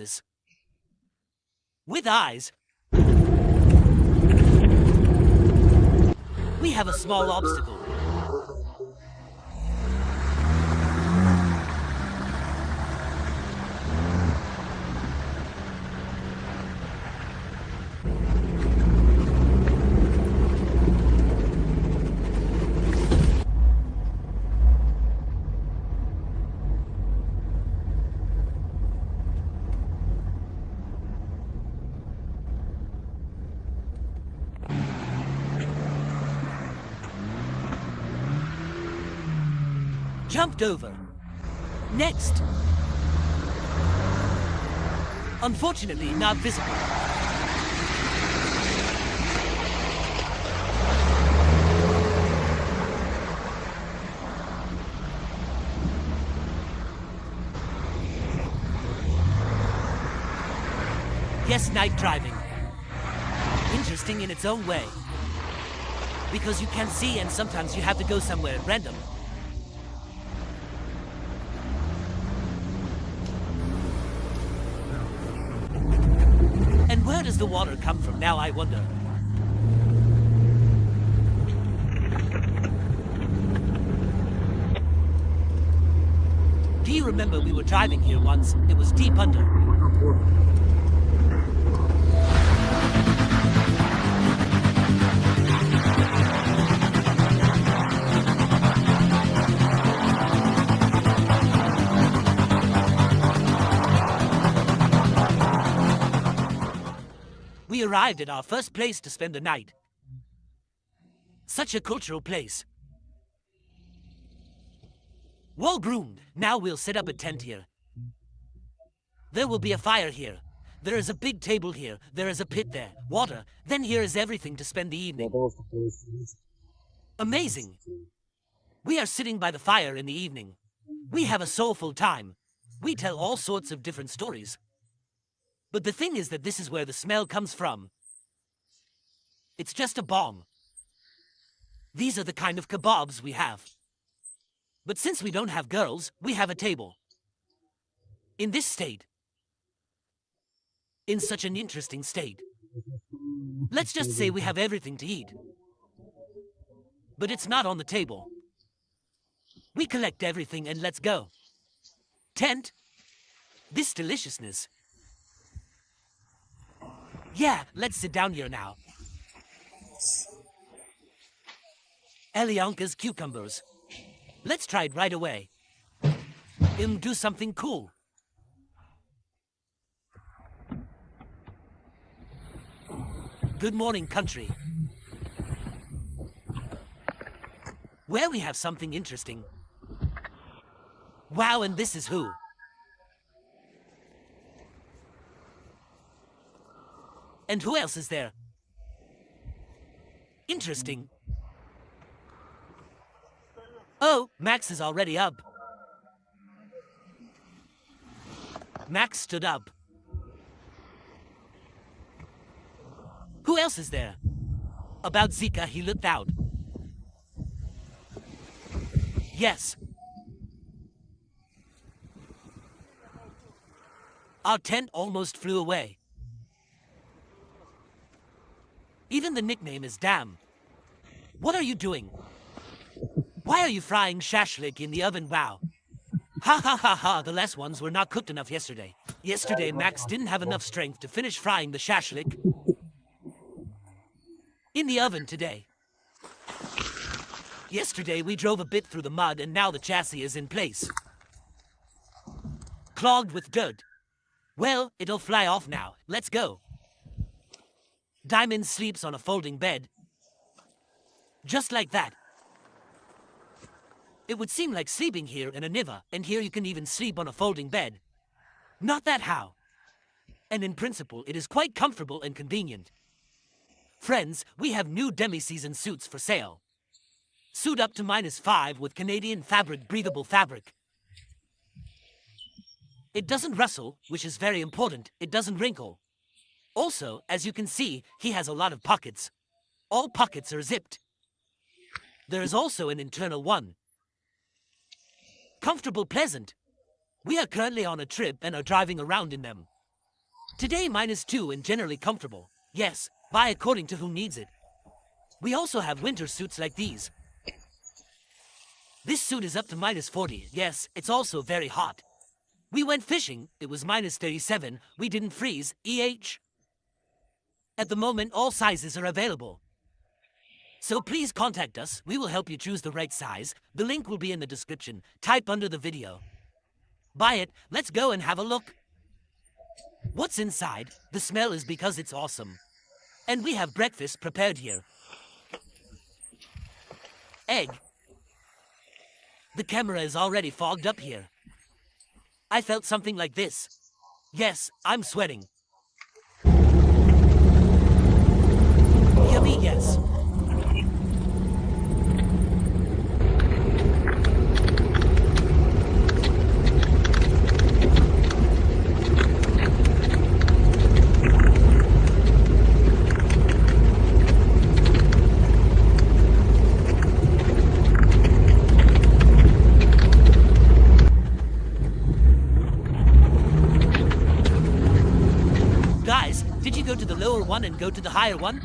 horses. With eyes, we have a small obstacle. Jumped over. Next. Unfortunately, not visible. Yes, night driving. Interesting in its own way. Because you can see and sometimes you have to go somewhere at random. And where does the water come from now, I wonder? Do you remember we were driving here once? It was deep under. We arrived at our first place to spend the night. Such a cultural place. Well groomed. Now we'll set up a tent here. There will be a fire here. There is a big table here. There is a pit there. Water. Then here is everything to spend the evening. Amazing. We are sitting by the fire in the evening. We have a soulful time. We tell all sorts of different stories. But the thing is that this is where the smell comes from. It's just a bomb. These are the kind of kebabs we have. But since we don't have girls, we have a table. In this state. In such an interesting state. Let's just say we have everything to eat. But it's not on the table. We collect everything and let's go. Tent. This deliciousness. Yeah, let's sit down here now. Elianka's cucumbers. Let's try it right away. Do something cool. Good morning, country. Where we have something interesting. Wow, and this is who? And who else is there? Interesting. Oh, Max is already up. Max stood up. Who else is there? About Zika, he looked out. Yes. Our tent almost flew away. Even the nickname is Damn. What are you doing? Why are you frying shashlik in the oven? Wow. Ha ha ha ha, the last ones were not cooked enough yesterday. Yesterday, Max didn't have enough strength to finish frying the shashlik in the oven today. Yesterday, we drove a bit through the mud and now the chassis is in place. Clogged with dirt. Well, it'll fly off now. Let's go. Diamond sleeps on a folding bed. Just like that. It would seem like sleeping here in a Niva, and here you can even sleep on a folding bed. Not that how. And in principle, it is quite comfortable and convenient. Friends, we have new demi-season suits for sale. Suit up to -5 with Canadian fabric, breathable fabric. It doesn't rustle, which is very important. It doesn't wrinkle. Also, as you can see, he has a lot of pockets. All pockets are zipped. There is also an internal one. Comfortable, pleasant. We are currently on a trip and are driving around in them. Today -2 and generally comfortable. Yes, buy according to who needs it. We also have winter suits like these. This suit is up to -40. Yes, it's also very hot. We went fishing, it was -37, we didn't freeze, At the moment, all sizes are available. So please contact us, we will help you choose the right size. The link will be in the description, type under the video. Buy it, let's go and have a look. What's inside? The smell is because it's awesome. And we have breakfast prepared here. Egg. The camera is already fogged up here. I felt something like this. Yes, I'm sweating. Yummy, yes. Guys, did you go to the lower one and go to the higher one?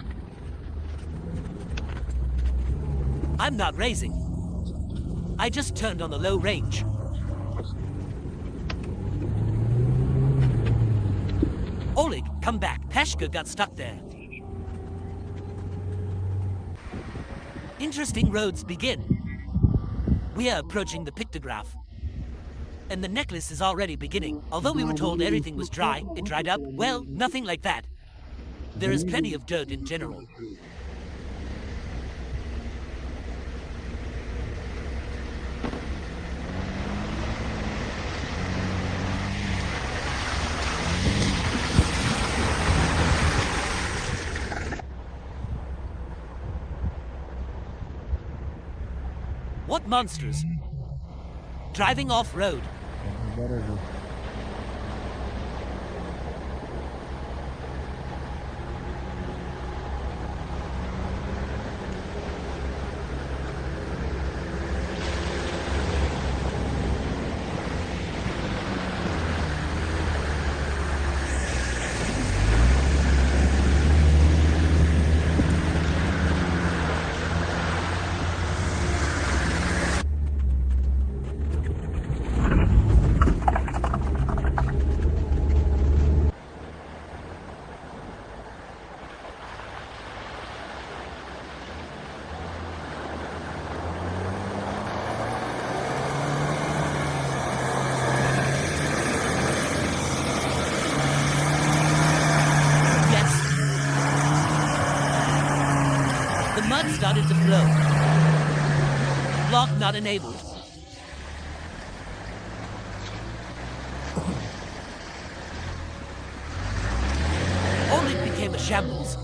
I'm not racing. I just turned on the low range. Oleg, come back. Peshka got stuck there. Interesting roads begin. We are approaching the pictograph. And the necklace is already beginning. Although we were told everything was dry, it dried up. Well, nothing like that. There is plenty of dirt in general. What monsters? Driving off-road. Mud started to flow. Block not enabled. Oleg became a shambles.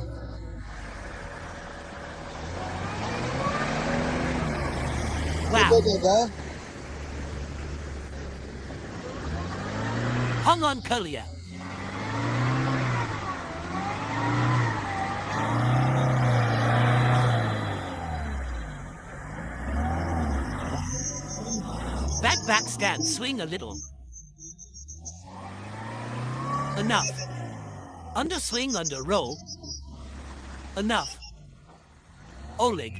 Wow. Hung on Kolia. Back stand, swing a little. Enough. Under swing, under roll. Enough. Oleg.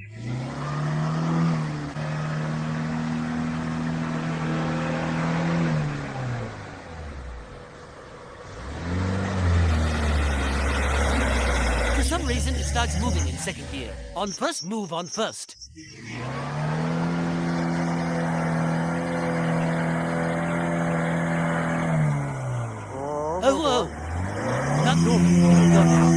For some reason, it starts moving in second gear. On first, move on first. Oh, not normal. Go now.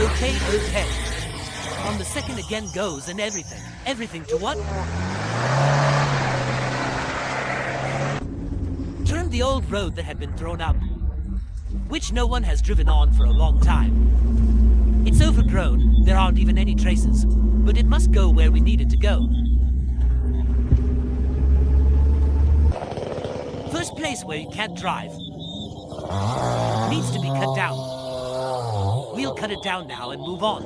Okay. On the second again goes and everything. Everything to what? Turn the old road that had been thrown up, which no one has driven on for a long time. It's overgrown, there aren't even any traces, but it must go where we need it to go. This place where you can't drive needs to be cut down. We'll cut it down now and move on.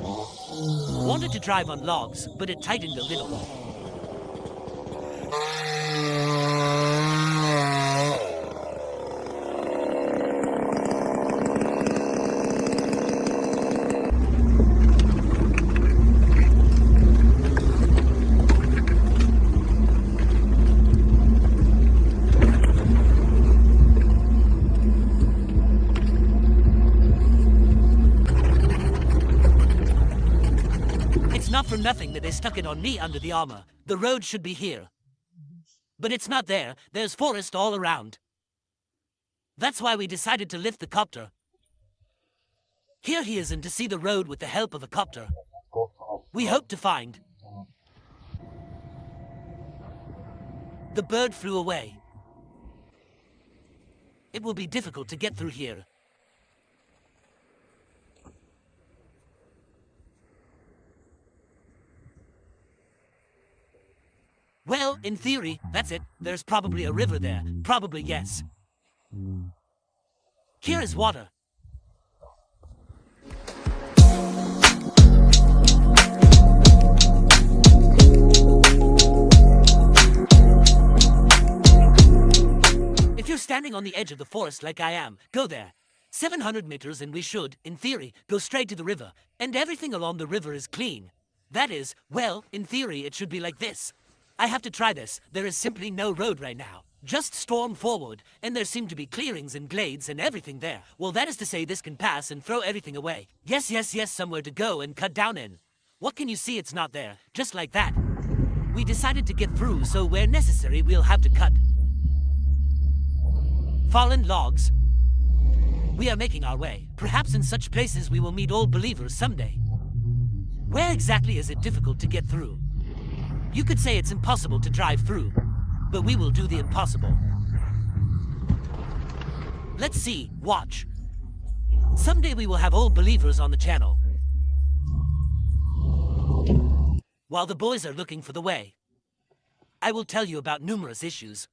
Wanted to drive on logs, but it tightened a little. Not for nothing that they stuck it on me under the armor. The road should be here. But it's not there. There's forest all around. That's why we decided to lift the copter. Here he is, and to see the road with the help of a copter. We hope to find. The bird flew away. It will be difficult to get through here. Well, in theory, that's it. There's probably a river there. Probably, yes. Here is water. If you're standing on the edge of the forest like I am, go there. 700 meters and we should, in theory, go straight to the river. And everything along the river is clean. That is, well, in theory, it should be like this. I have to try this. There is simply no road right now. Just storm forward, and there seem to be clearings and glades and everything there. Well, that is to say this can pass and throw everything away. Yes, yes, yes, somewhere to go and cut down in. What can you see? It's not there. Just like that. We decided to get through, so where necessary, we'll have to cut. Fallen logs. We are making our way. Perhaps in such places we will meet old believers someday. Where exactly is it difficult to get through? You could say it's impossible to drive through, but we will do the impossible. Let's see, watch. Someday we will have old believers on the channel. While the boys are looking for the way, I will tell you about numerous issues.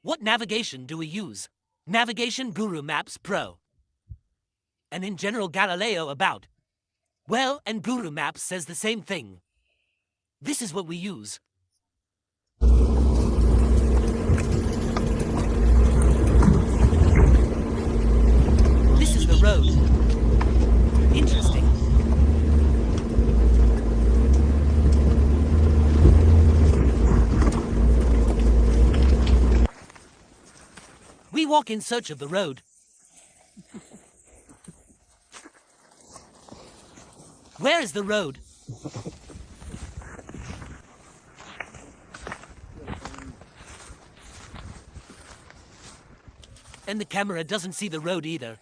What navigation do we use? Navigation Guru Maps Pro. And in general Galileo about. Well, and Guru Maps says the same thing. This is what we use. This is the road. Interesting. We walk in search of the road. Where is the road? And the camera doesn't see the road either.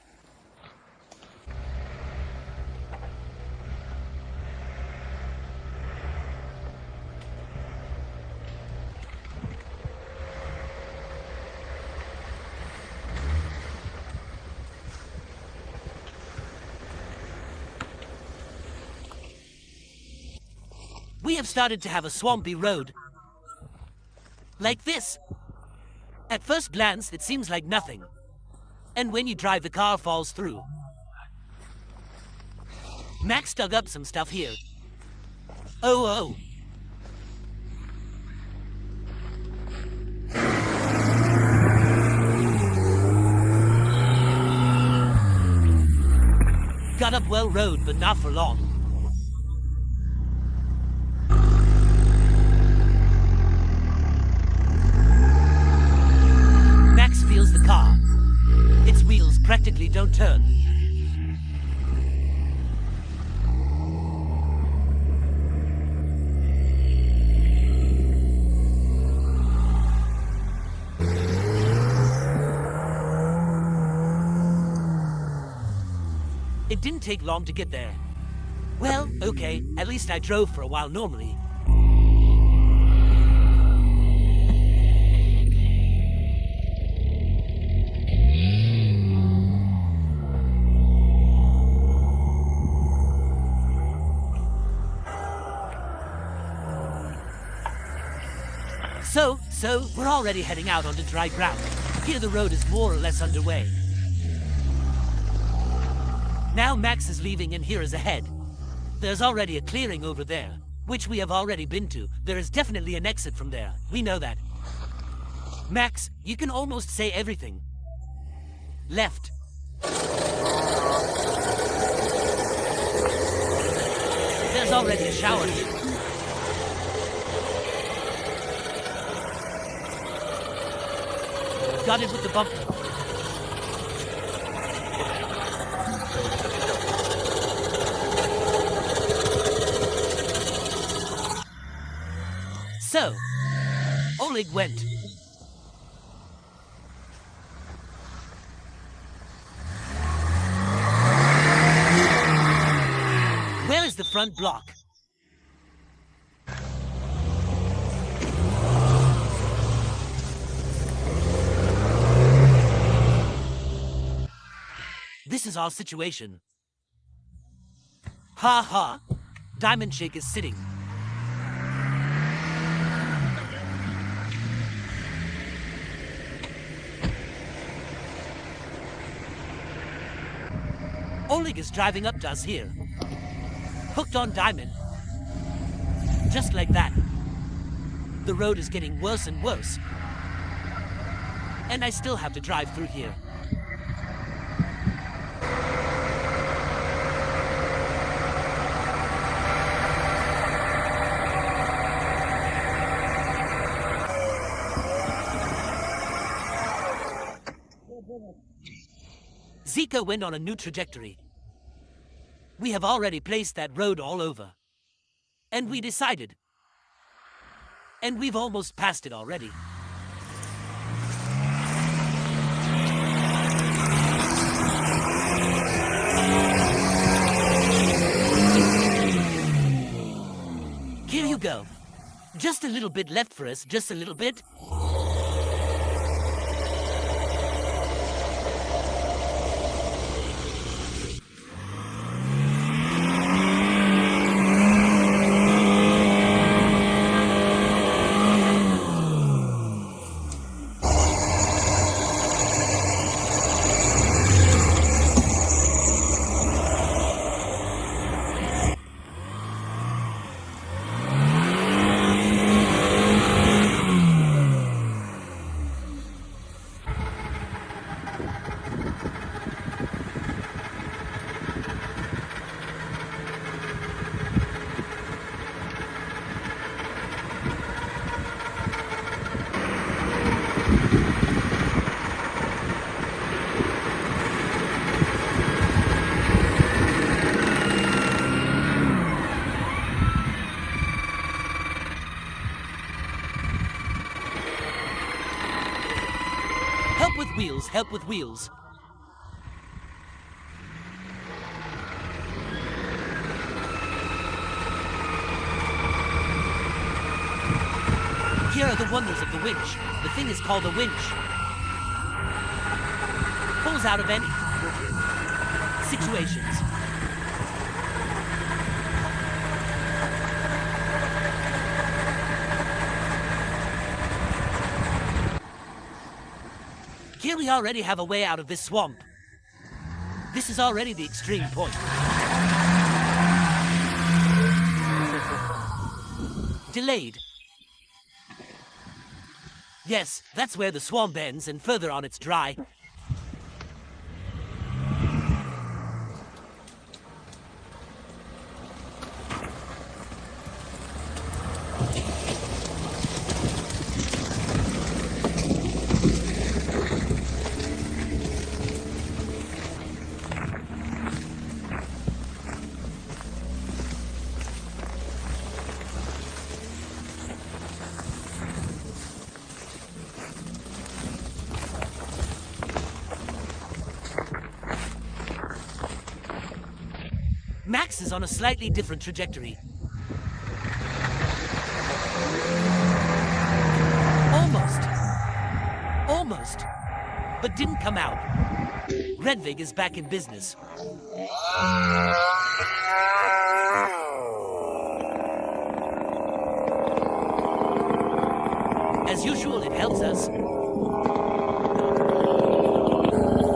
We have started to have a swampy road. Like this. At first glance, it seems like nothing. And when you drive, the car falls through. Max dug up some stuff here. Oh. Got up well road, but not for long. Max feels the car. Its wheels practically don't turn. It didn't take long to get there. Well, okay, at least I drove for a while normally. So, we're already heading out onto dry ground. Here the road is more or less underway. Now Max is leaving and here is ahead. There's already a clearing over there, which we have already been to. There is definitely an exit from there. We know that. Max, you can almost say everything. Left. There's already a shower here. Got it with the bumper. So, Oleg went. Where is the front block? This is our situation. Ha ha! Diamond Shake is sitting. Oleg is driving up to us here. Hooked on Diamond. Just like that. The road is getting worse and worse. And I still have to drive through here. Zika went on a new trajectory. We have already placed that road all over. And we decided. And we've almost passed it already. Here you go. Just a little bit left for us, just a little bit. Help with wheels. Here are the wonders of the winch. The thing is called a winch. Pulls out of any situations. Here we already have a way out of this swamp. This is already the extreme point. Delayed. Yes, that's where the swamp ends, and further on it's dry. Max is on a slightly different trajectory. Almost. But didn't come out. Redvig is back in business. As usual, it helps is us.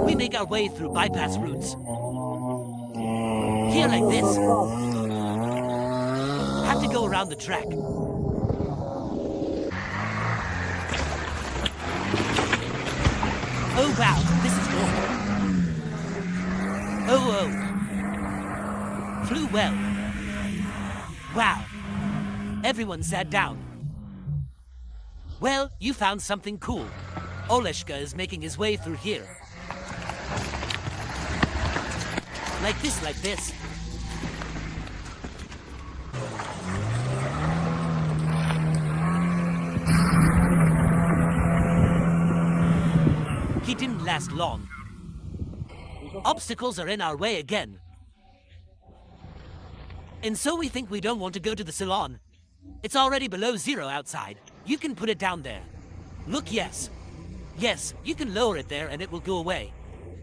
We make our way through bypass routes. Here like this. Have to go around the track. Oh wow, this is awful. Oh. Flew well. Wow. Everyone sat down. Well, you found something cool. Oleshka is making his way through here. Like this. He didn't last long. Obstacles are in our way again. And so we think we don't want to go to the salon. It's already below zero outside. You can put it down there. Look, yes. Yes, you can lower it there and it will go away.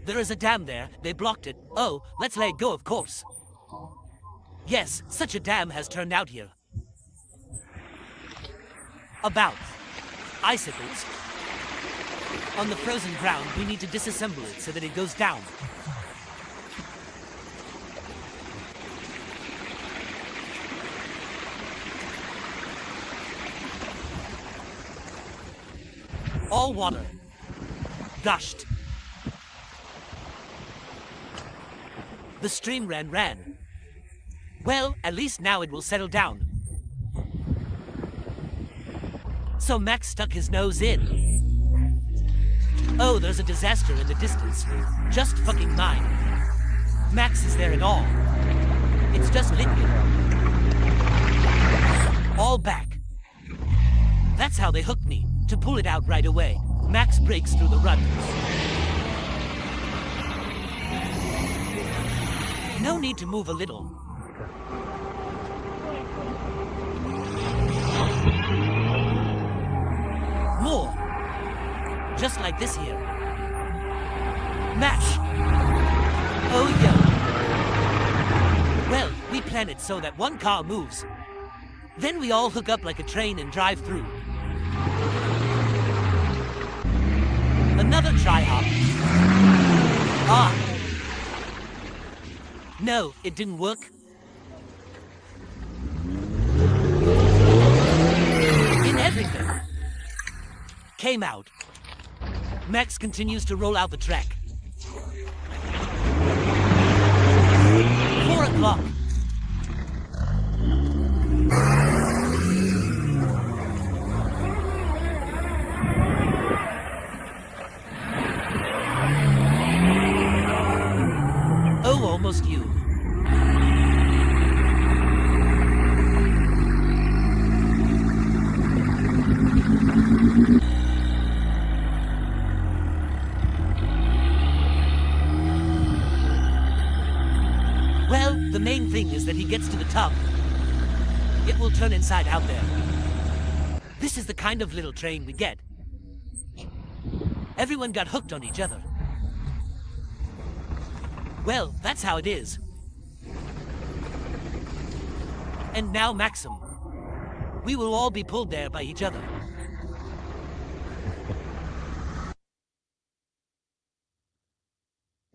There is a dam there. They blocked it. Oh, let's let it go, of course. Yes, such a dam has turned out here. About icicles. On the frozen ground, we need to disassemble it so that it goes down. All water. Gushed. The stream ran. Well, at least now it will settle down. So Max stuck his nose in. Oh, there's a disaster in the distance. Just fucking mine. Max is there at all. It's just liquid. All back. That's how they hooked me, to pull it out right away. Max breaks through the rut. No need to move a little. More. Just like this here. Mash. Oh yeah. Well, we plan it so that one car moves. Then we all hook up like a train and drive through. Another try-hop. Ah. No, it didn't work. In everything. Came out. Max continues to roll out the track. 4 o'clock. Oh, almost you. Well, the main thing is that he gets to the top. It will turn inside out there. This is the kind of little train we get. Everyone got hooked on each other. Well, that's how it is. And now Maxim. We will all be pulled there by each other.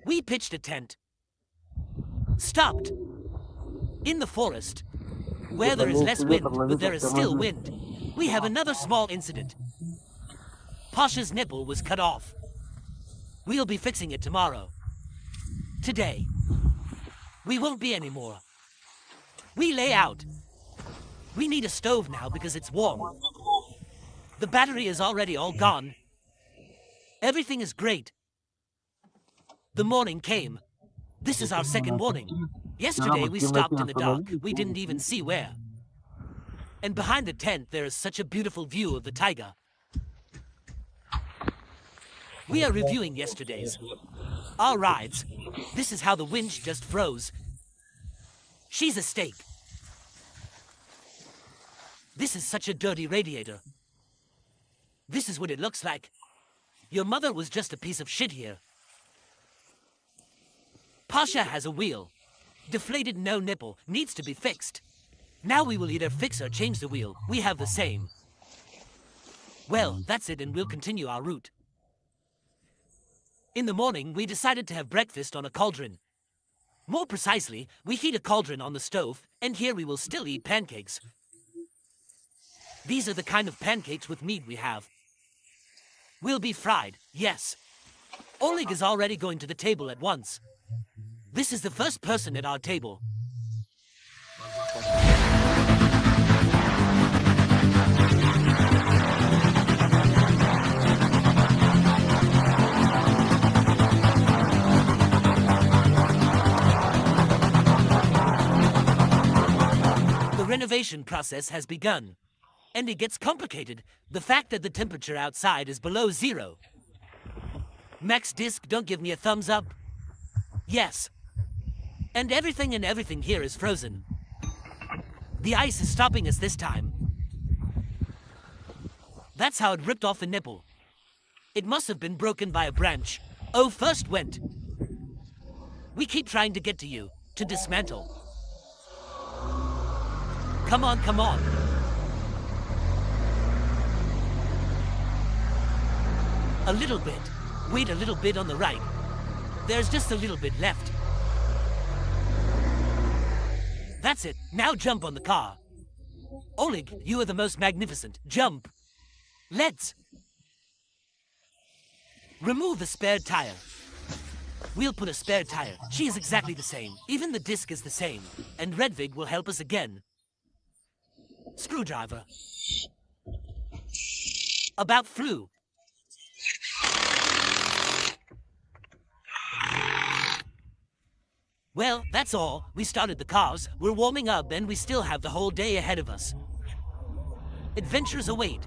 We pitched a tent. Stopped. In the forest. Where there is less wind, but there is still wind. We have another small incident. Pasha's nipple was cut off. We'll be fixing it tomorrow. Today. We won't be anymore. We lay out. We need a stove now because it's warm. The battery is already all gone. Everything is great. The morning came. This is our second morning. Yesterday we stopped in the dark. We didn't even see where. And behind the tent there is such a beautiful view of the taiga. We are reviewing yesterday's. Our rides. This is how the winch just froze. She's a steak. This is such a dirty radiator. This is what it looks like. Your mother was just a piece of shit here. Pasha has a wheel. Deflated, no nipple. Needs to be fixed. Now we will either fix or change the wheel. We have the same. Well, that's it, and we'll continue our route. In the morning, we decided to have breakfast on a cauldron. More precisely, we heat a cauldron on the stove, and here we will still eat pancakes. These are the kind of pancakes with meat we have. Will be fried, yes. Oleg is already going to the table at once. This is the first person at our table. The renovation process has begun. And it gets complicated. The fact that the temperature outside is below 0. Max Disc, don't give me a thumbs up. Yes. And everything here is frozen. The ice is stopping us this time. That's how it ripped off the nipple. It must have been broken by a branch. Oh, first went. We keep trying to get to you, to dismantle. Come on, come on. A little bit. Wait a little bit on the right. There's just a little bit left. That's it. Now jump on the car. Oleg, you are the most magnificent. Jump. Let's. Remove the spare tire. We'll put a spare tire. She is exactly the same. Even the disc is the same. And Redvig will help us again. Screwdriver. About flu. Well, that's all. We started the cars, we're warming up, and we still have the whole day ahead of us. Adventures await.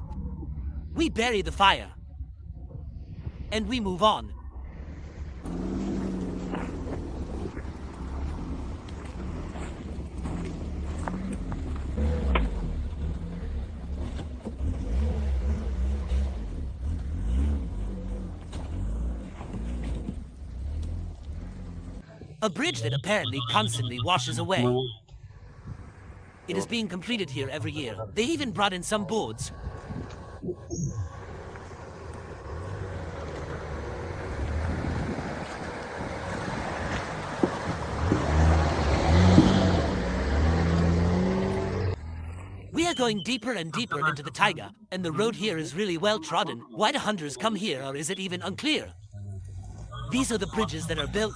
We bury the fire. And we move on. A bridge that apparently constantly washes away. It is being completed here every year. They even brought in some boards. We are going deeper and deeper into the taiga, and the road here is really well trodden. Why do hunters come here, or is it even unclear? These are the bridges that are built.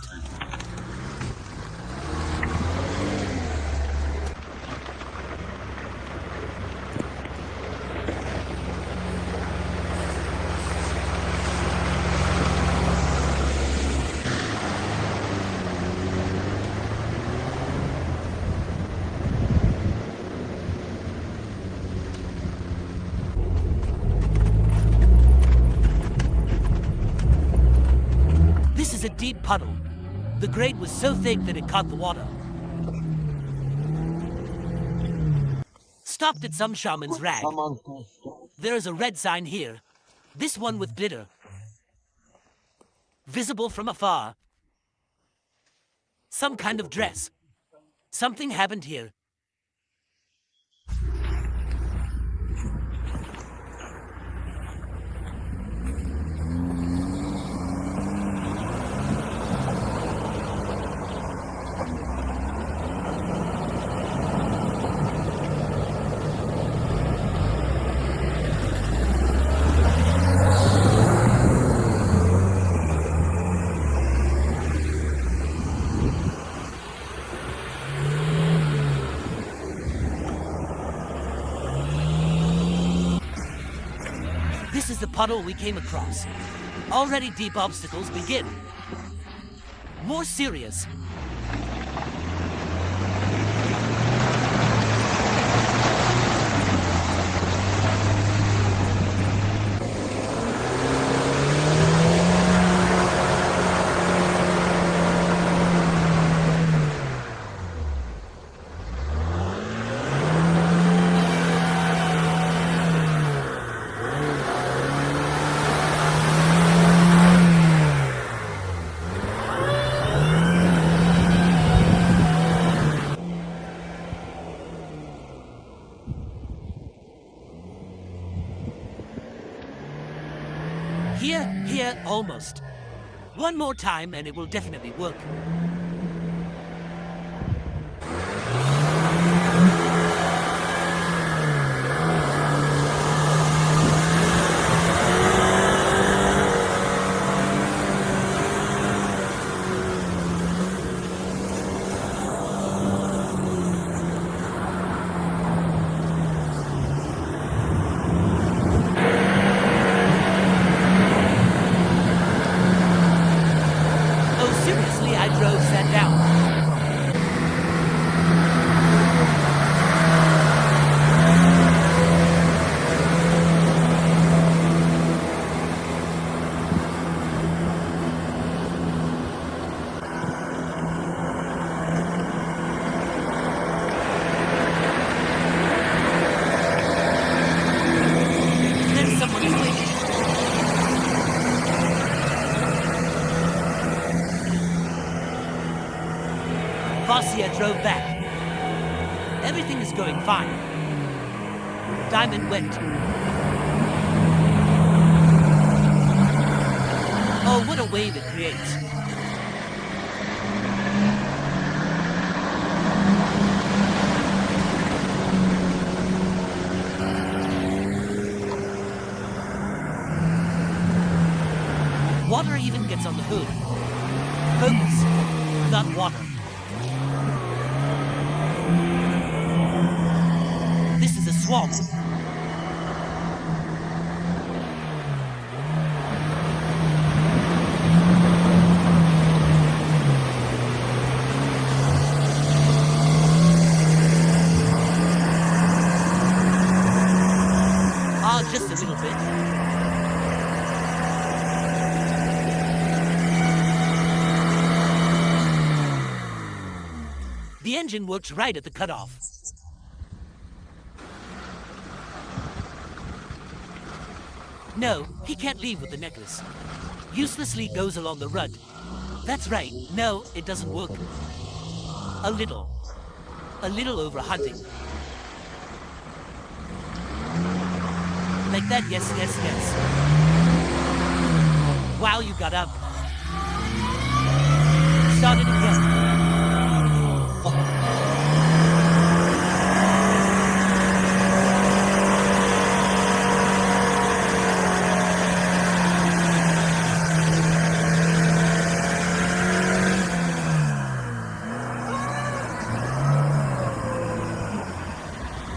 This is a deep puddle. The grate was so thick that it caught the water. Stopped at some shaman's rag. There is a red sign here. This one with glitter. Visible from afar. Some kind of dress. Something happened here. This is the puddle we came across. Already deep obstacles begin. More serious. Here, almost. One more time and it will definitely work. Oh, seriously, I drove that down. There's someone waiting. Vasya drove back. Everything is going fine. Diamond went. Oh, what a wave it creates. Water even gets on the hood. Focus, not water. This is a swamp. Ah, just a little bit. The engine works right at the cutoff. No, he can't leave with the necklace. Uselessly goes along the rud. That's right. No, it doesn't work. A little. A little over hunting. Like that, yes, yes, yes. Wow, you got up. Start it again.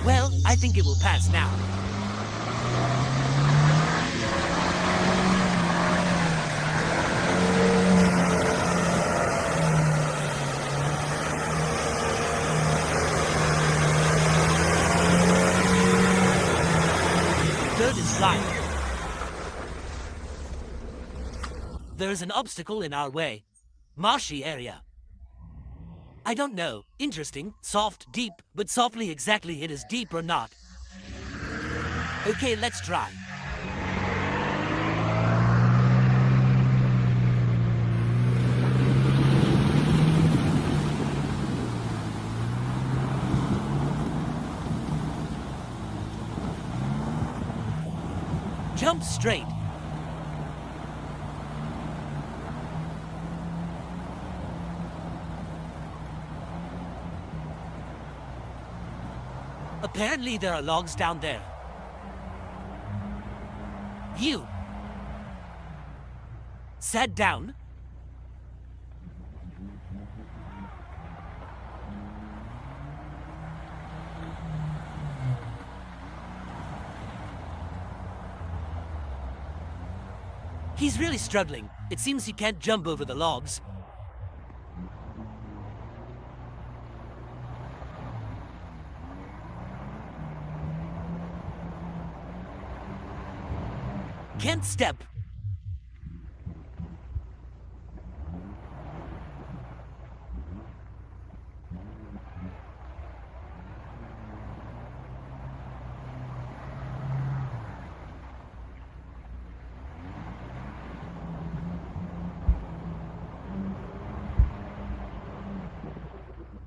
Well, I think it will pass now. Dirt is flying. There is an obstacle in our way. Marshy area. I don't know. Interesting, soft, deep, but softly exactly it is deep or not. Okay, let's try. Jump straight. Apparently there are logs down there. You. Sat down. He's really struggling. It seems he can't jump over the logs. Can't step.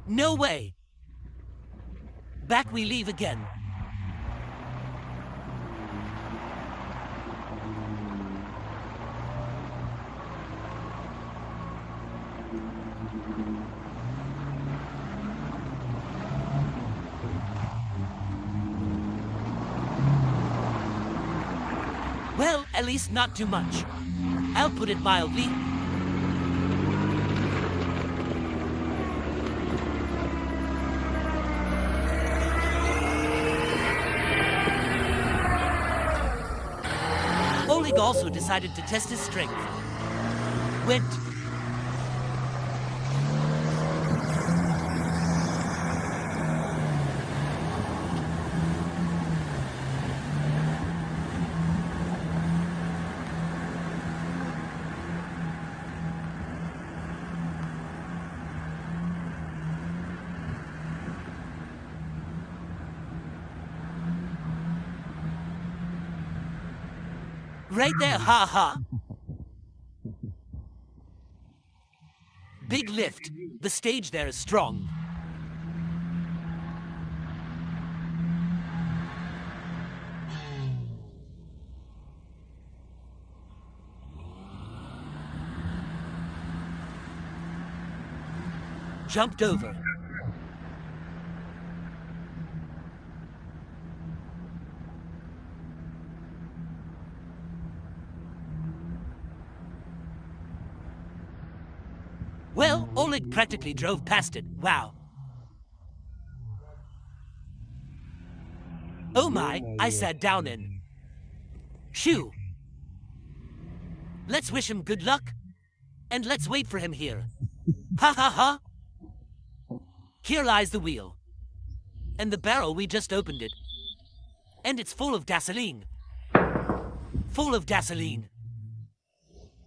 No way. Back we leave again. Well, at least not too much. I'll put it mildly. Oleg also decided to test his strength. Went. Right there, ha ha. Big lift. The stage there is strong. Jumped over. Well, Oleg practically drove past it. Wow. Oh my, I sat down in. Shoo. Let's wish him good luck. And let's wait for him here. Ha ha ha. Here lies the wheel. And the barrel, we just opened it. And it's full of gasoline. Full of gasoline.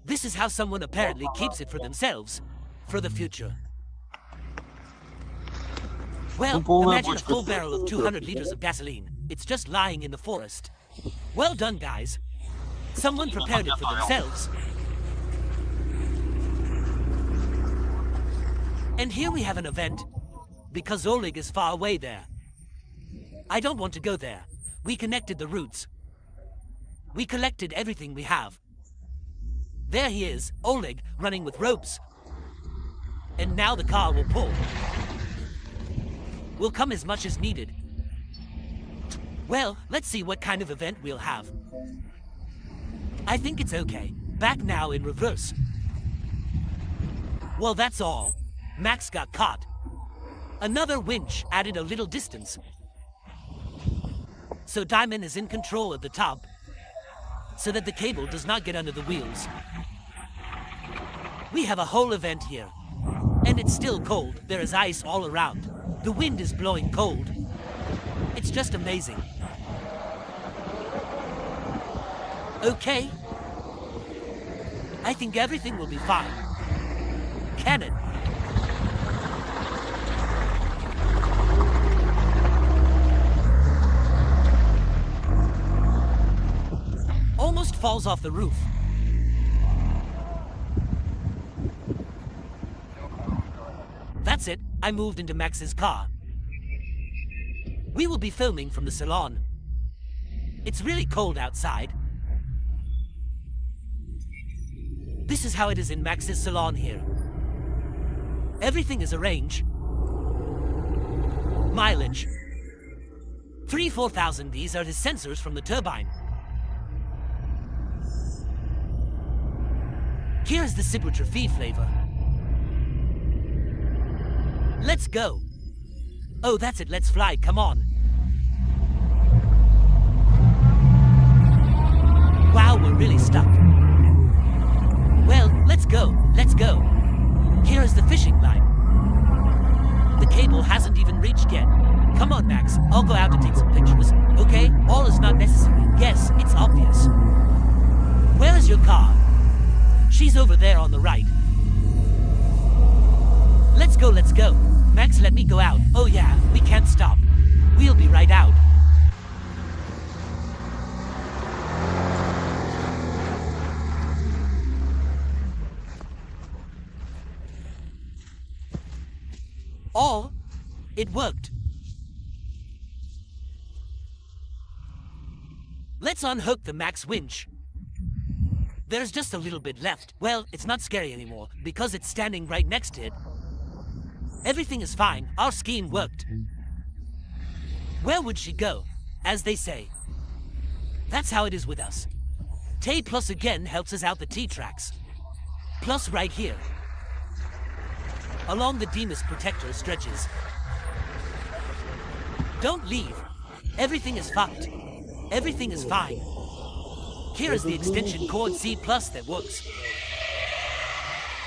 This is how someone apparently keeps it for themselves. For the future. Well, imagine a full barrel of 200 liters of gasoline. It's just lying in the forest. Well done, guys. Someone prepared it for themselves. And here we have an event, because Oleg is far away there. I don't want to go there. We connected the routes. We collected everything we have. There he is, Oleg, running with ropes. And now the car will pull. Will come as much as needed. Well, let's see what kind of event we'll have. I think it's okay. Back now in reverse. Well, that's all. Max got caught. Another winch added a little distance. So Diamond is in control at the top, so that the cable does not get under the wheels. We have a whole event here. And it's still cold. There is ice all around. The wind is blowing cold. It's just amazing. Okay. I think everything will be fine. Cannon. Almost falls off the roof. That's it. I moved into Max's car. We will be filming from the salon. It's really cold outside. This is how it is in Max's salon here. Everything is arranged. Mileage. 3,000-4,000. These are his sensors from the turbine. Here is the Cibotrafie flavor. Let's go. Oh, that's it. Let's fly. Come on. Wow, we're really stuck. Well, let's go. Let's go. Here is the fishing line. The cable hasn't even reached yet. Come on, Max. I'll go out to take some pictures. Okay? All is not necessary. Yes, it's obvious. Where is your car? She's over there on the right. Let's go, let's go. Max, let me go out. Oh yeah, we can't stop. We'll be right out. Oh, it worked. Let's unhook the Max winch. There's just a little bit left. Well, it's not scary anymore because it's standing right next to it. Everything is fine. Our scheme worked. Where would she go? As they say. That's how it is with us. Tay plus again helps us out the T-tracks. Plus right here. Along the Demas Protector stretches. Don't leave. Everything is fucked. Everything is fine. Here is the extension cord C+ that works.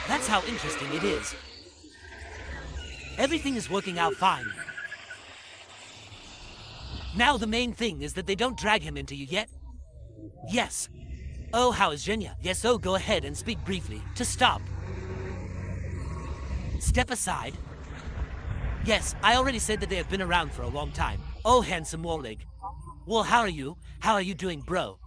That's how interesting it is. Everything is working out fine. Now the main thing is that they don't drag him into you yet. Yes. Oh, how is Zhenya? Yes, oh, go ahead and speak briefly. To stop. Step aside. Yes, I already said that they have been around for a long time. Oh, handsome Warleg. Well, how are you? How are you doing, bro?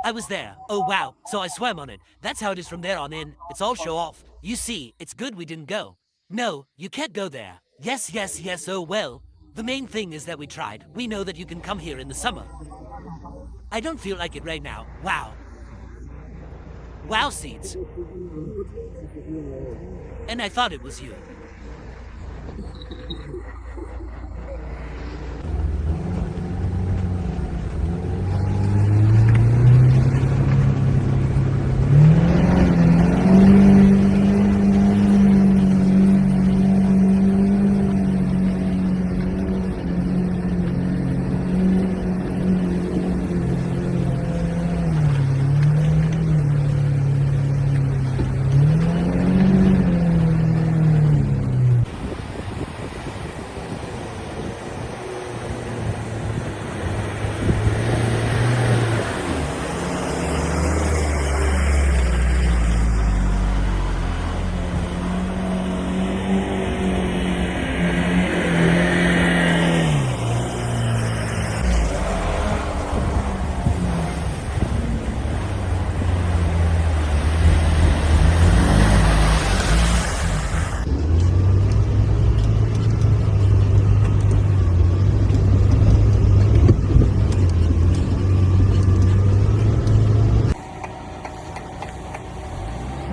I was there. Oh, wow. So I swam on it. That's how it is from there on in. It's all show off. You see, it's good we didn't go. No, you can't go there. Yes, yes, yes, oh well. The main thing is that we tried. We know that you can come here in the summer. I don't feel like it right now. Wow. Wow seeds. And I thought it was you.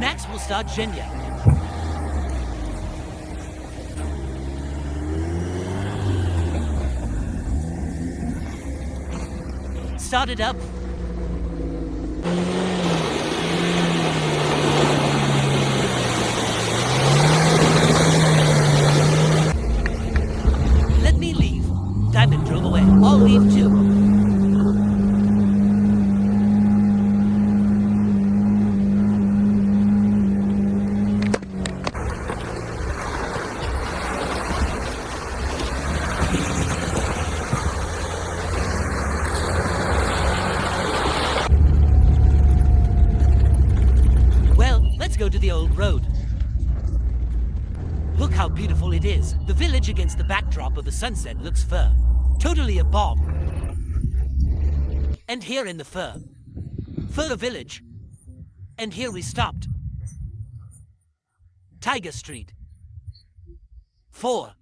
Next, we'll start Zhenya. Start it up. Let me leave. Diamond drove away. I'll leave too. Let's go to the old road. Look how beautiful it is. The village against the backdrop of the sunset looks fur. Totally a bomb. And here in the fur village. And here we stopped. Tiger Street. 4.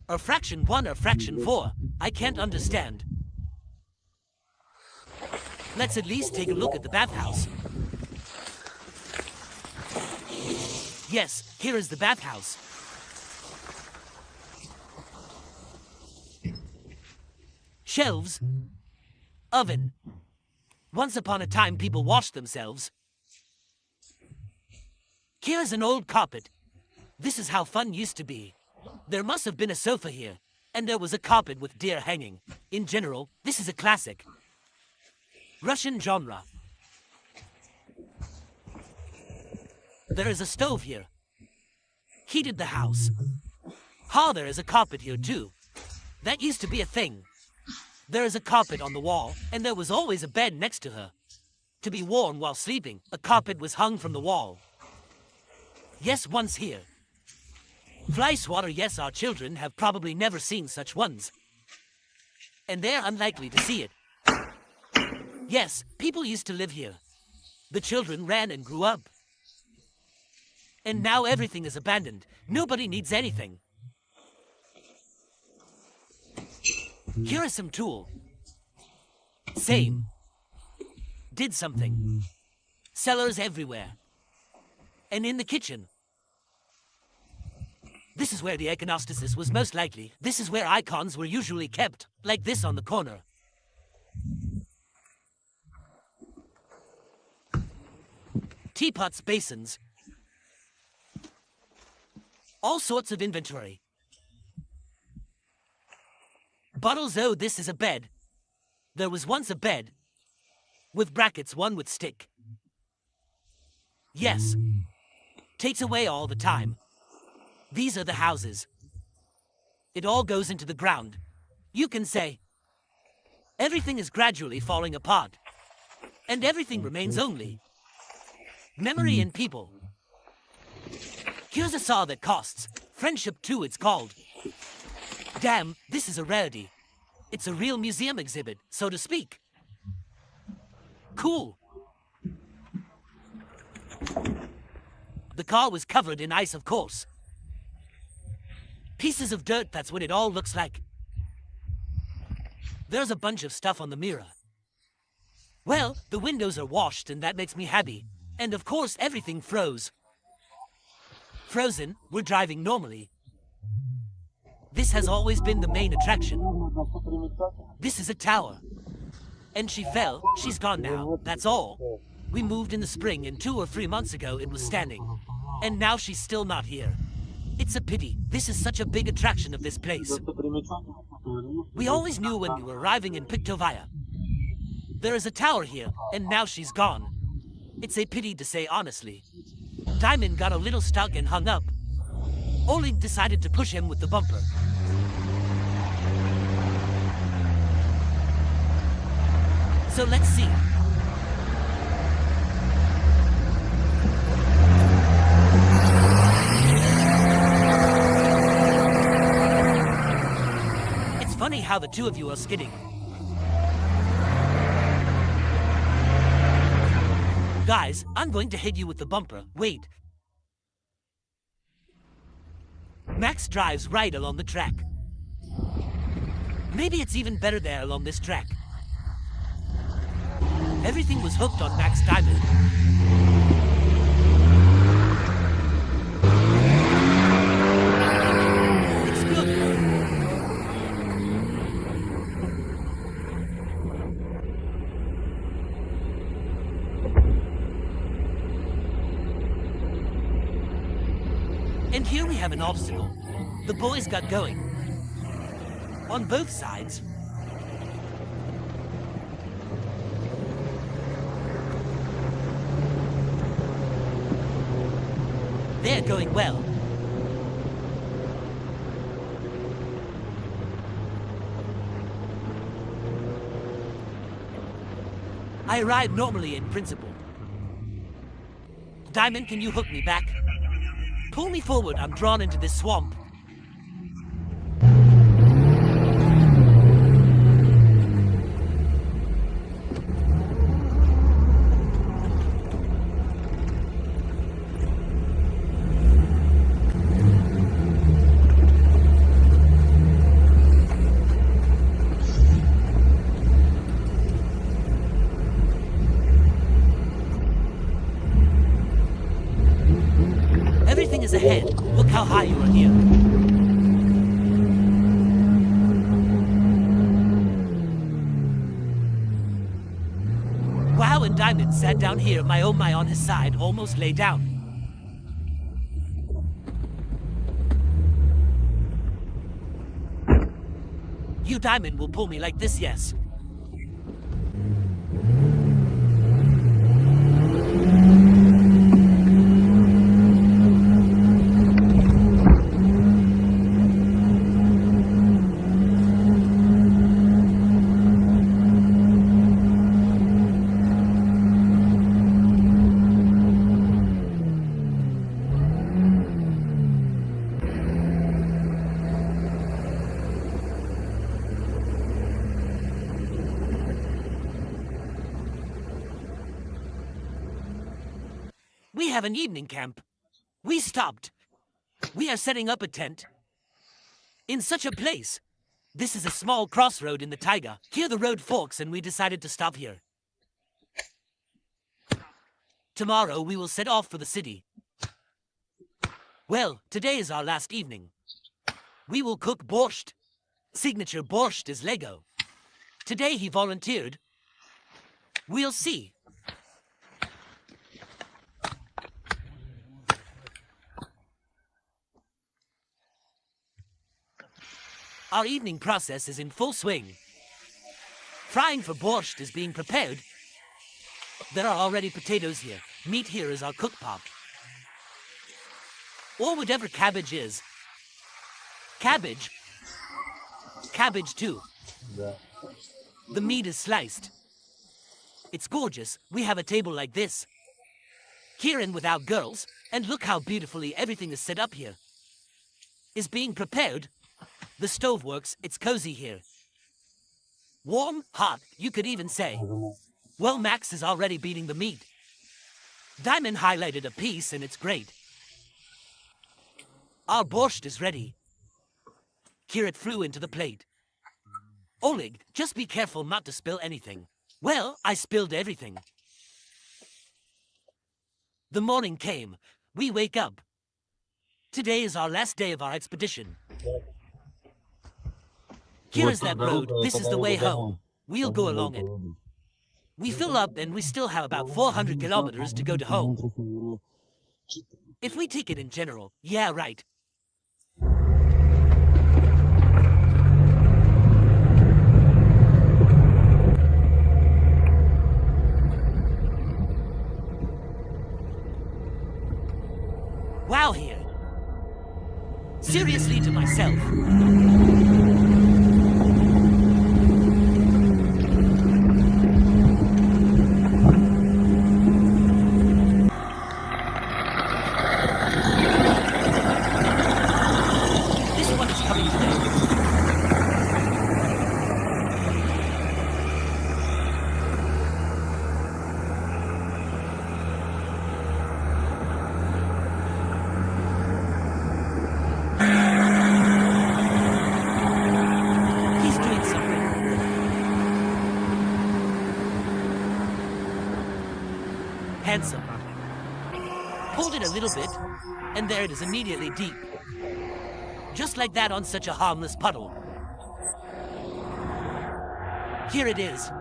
Or fraction 1 or fraction 4. I can't understand. Let's at least take a look at the bathhouse. Yes, here is the bathhouse. Shelves. Oven. Once upon a time, people washed themselves. Here's an old carpet. This is how fun used to be. There must have been a sofa here, and there was a carpet with deer hanging. In general, this is a classic. Russian genre. There is a stove here. Heated the house. There is a carpet here too. That used to be a thing. There is a carpet on the wall, and there was always a bed next to her. To be worn while sleeping, a carpet was hung from the wall. Yes, once here. Fly swatter, yes, our children have probably never seen such ones. And they're unlikely to see it. Yes, people used to live here. The children ran and grew up. And now everything is abandoned. Nobody needs anything. Here is some tool. Same. did something. Cellars everywhere. And in the kitchen. This is where the iconostasis was most likely. This is where icons were usually kept, like this on the corner. Teapots, basins. All sorts of inventory. Bottles. Oh, this is a bed. There was once a bed. With brackets, one with stick. Yes. Takes away all the time. These are the houses. It all goes into the ground. You can say. Everything is gradually falling apart. And everything remains only memory and people. Here's a saw that costs. Friendship 2 it's called. Damn, this is a rarity. It's a real museum exhibit, so to speak. Cool. The car was covered in ice, of course. Pieces of dirt, that's what it all looks like. There's a bunch of stuff on the mirror. Well, the windows are washed and that makes me happy. And of course everything froze. Frozen, we're driving normally. This has always been the main attraction. This is a tower. And she fell, she's gone now, that's all. We moved in the spring and 2 or 3 months ago it was standing. And now she's still not here. It's a pity, this is such a big attraction of this place. We always knew when we were arriving in Pictovaya. There is a tower here, and now she's gone. It's a pity to say honestly. Diamond got a little stuck and hung up. Oleg decided to push him with the bumper. So let's see. It's funny how the two of you are skidding. Guys, I'm going to hit you with the bumper. Wait. Max drives right along the track. Maybe it's even better there along this track. Everything was hooked on Max Diamond. It's good. And here we have an obstacle. The boys got going. On both sides. They're going well. I ride normally in principle. Diamond, can you hook me back? Pull me forward, I'm drawn into this swamp. Everything is ahead. Look how high you are here. Wow, and Diamond sat down here, my oh my, on his side, almost lay down. You, Diamond, will pull me like this, yes. We have an evening camp. We stopped. We are setting up a tent. In such a place. This is a small crossroad in the taiga. Here the road forks and we decided to stop here. Tomorrow we will set off for the city. Well, today is our last evening. We will cook borscht. Signature borscht is Lego. Today he volunteered. We'll see. Our evening process is in full swing. Frying for borscht is being prepared. There are already potatoes here. Meat here is our cook pot. Or whatever cabbage is. Cabbage. Cabbage too. The meat is sliced. It's gorgeous. We have a table like this. Here and without girls. And look how beautifully everything is set up here. Is being prepared. The stove works. It's cozy here. Warm, hot, you could even say. Well, Max is already beating the meat. Diamond highlighted a piece and it's great. Our borscht is ready. Here it flew into the plate. Oleg, just be careful not to spill anything. Well, I spilled everything. The morning came. We wake up. Today is our last day of our expedition. Here is that road. This is the way home. We'll go along it. We fill up and we still have about 400 kilometers to go to home. If we take it in general, yeah, right. Wow here. Seriously to myself. Handsome. Pulled it a little bit, and there it is immediately deep. Just like that on such a harmless puddle. Here it is.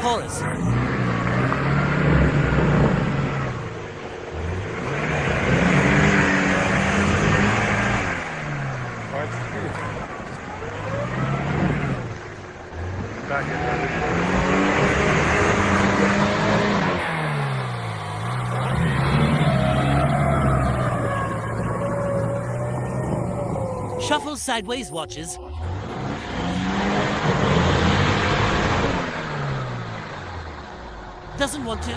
Porous. Shuffles sideways watches. Doesn't want to.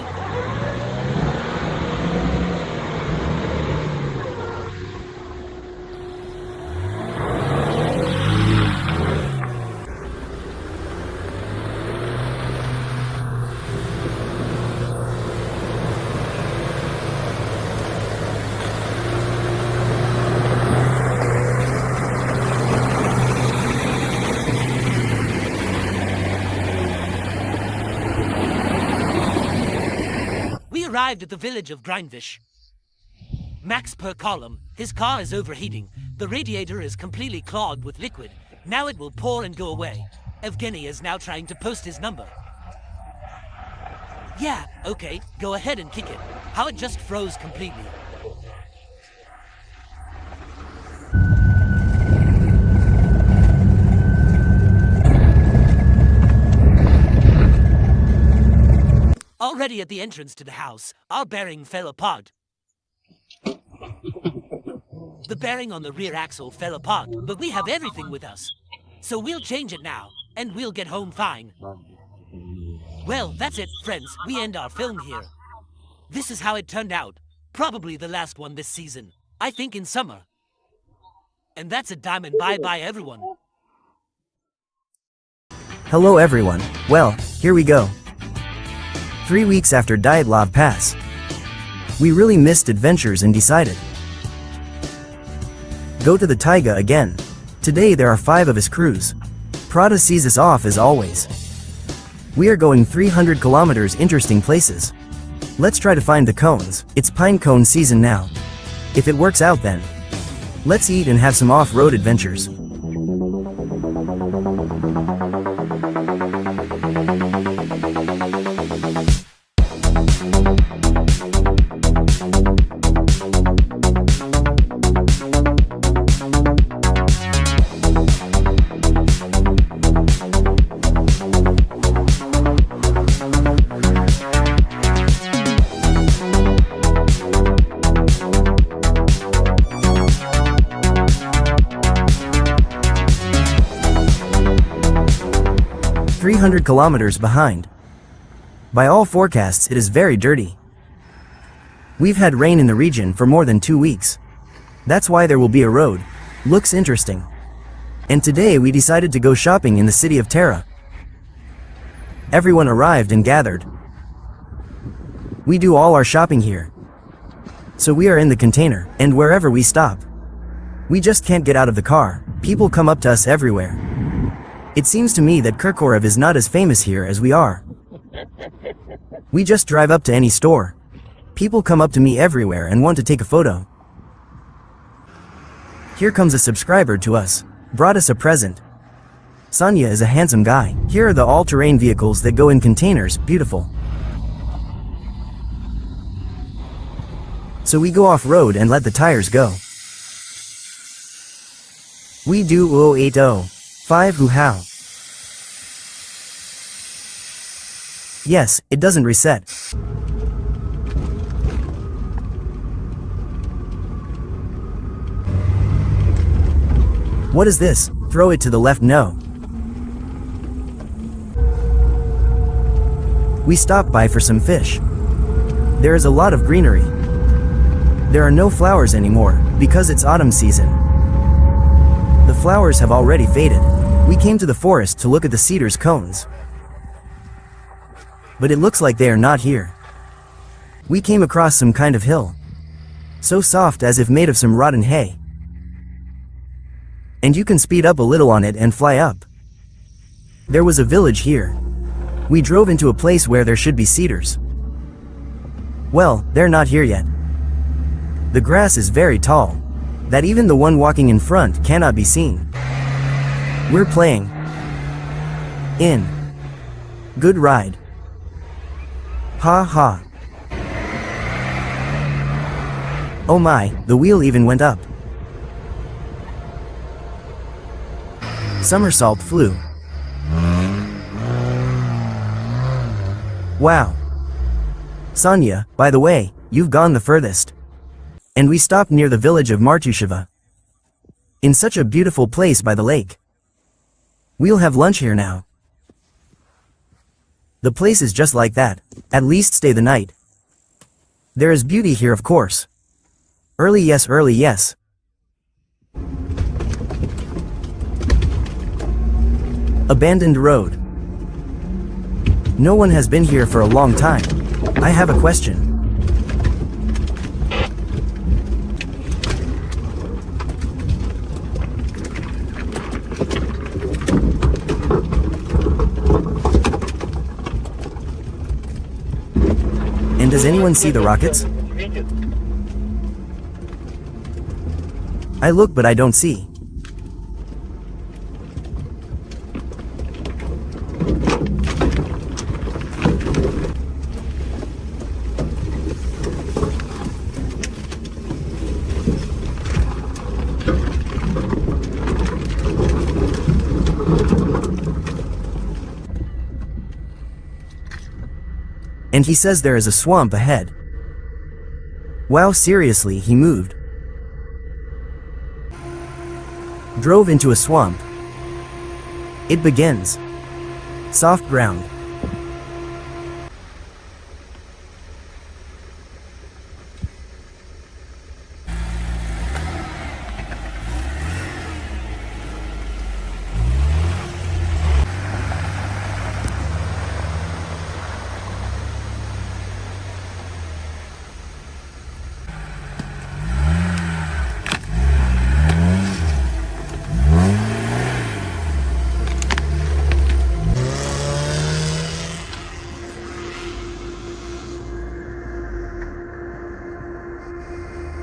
Arrived at the village of Grindvish. Max per column. His car is overheating. The radiator is completely clogged with liquid. Now it will pour and go away. Evgeny is now trying to post his number. Yeah, okay, go ahead and kick it. How it just froze completely. Already at the entrance to the house, our bearing fell apart. The bearing on the rear axle fell apart, but we have everything with us. So we'll change it now, and we'll get home fine. Well, that's it, friends. We end our film here. This is how it turned out. Probably the last one this season. I think in summer. And that's a diamond. Bye-bye, everyone. Hello everyone, well, here we go. 3 weeks after Dyatlov Pass. We really missed adventures and decided. Go to the taiga again. Today there are 5 of his crews. Prada sees us off as always. We are going 300 kilometers interesting places. Let's try to find the cones, it's pine cone season now. If it works out then. Let's eat and have some off-road adventures. "300 kilometers behind. By all forecasts it is very dirty. We've had rain in the region for more than 2 weeks. That's why there will be a road. Looks interesting. And today we decided to go shopping in the city of Tara. Everyone arrived and gathered. We do all our shopping here. So we are in the container, and wherever we stop. We just can't get out of the car, people come up to us everywhere. It seems to me that Kirkorov is not as famous here as we are. We just drive up to any store. People come up to me everywhere and want to take a photo. Here comes a subscriber to us, brought us a present. Sonia is a handsome guy. Here are the all-terrain vehicles that go in containers, beautiful. So we go off-road and let the tires go. We do 080. 5 who how. Yes, it doesn't reset. What is this? Throw it to the left, no. We stop by for some fish. There is a lot of greenery. There are no flowers anymore, because it's autumn season. The flowers have already faded. We came to the forest to look at the cedar's cones. But it looks like they are not here. We came across some kind of hill. So soft as if made of some rotten hay. And you can speed up a little on it and fly up. There was a village here. We drove into a place where there should be cedars. Well, they're not here yet. The grass is very tall, that even the one walking in front cannot be seen. We're playing. In. Good ride. Ha ha. Oh my, the wheel even went up. Somersault flew. Wow. Sonia, by the way, you've gone the furthest. And we stopped near the village of Martusheva. In such a beautiful place by the lake. We'll have lunch here now. The place is just like that. At least stay the night. There is beauty here, of course. Early yes, early yes. Abandoned road. No one has been here for a long time. I have a question. And does anyone see the rockets? I look but I don't see. And he says there is a swamp ahead. Wow, seriously, he moved. Drove into a swamp. It begins. Soft ground.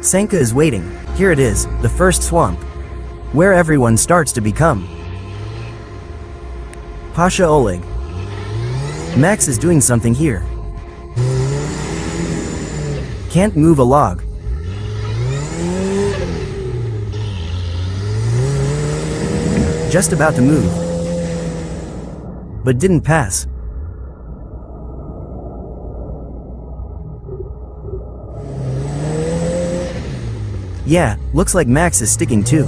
Sanka is waiting. Here it is, the first swamp. Where everyone starts to become. Pasha Oleg. Max is doing something here. Can't move a log. Just about to move. But didn't pass. Yeah, looks like Max is sticking too.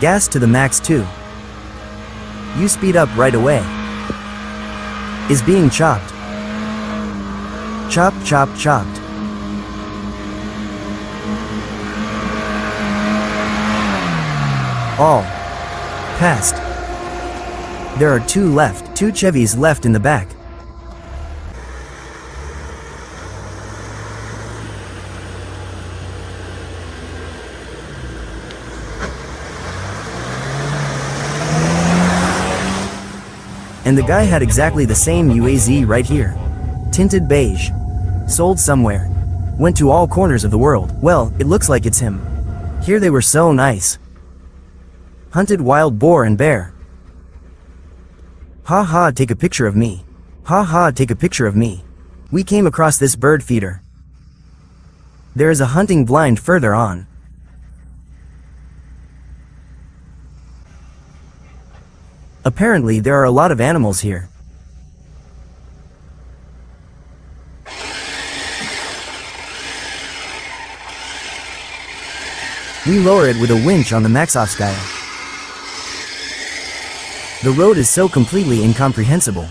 Gas to the max too. You speed up right away. Is being chopped. Chop, chop, chopped. All. Passed. There are 2 left, 2 Chevys left in the back. And the guy had exactly the same UAZ right here. Tinted beige. Sold somewhere. Went to all corners of the world. Well, it looks like it's him. Here they were so nice. Hunted wild boar and bear. Ha ha, take a picture of me. Ha ha, take a picture of me. We came across this bird feeder. There is a hunting blind further on. Apparently there are a lot of animals here. We lower it with a winch on the Maxovskaya. The road is so completely incomprehensible.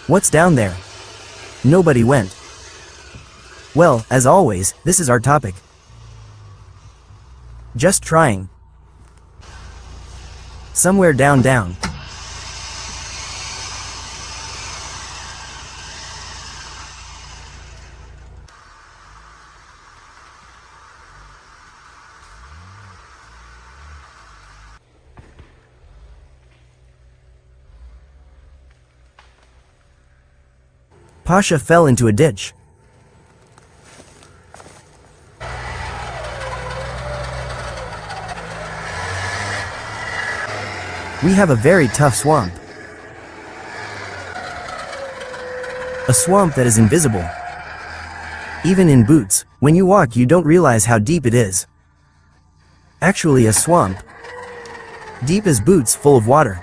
What's down there? Nobody went. Well, as always, this is our topic. Just trying. Somewhere down. Pasha fell into a ditch. We have a very tough swamp. A swamp that is invisible. Even in boots, when you walk you don't realize how deep it is. Actually a swamp. Deep as boots full of water.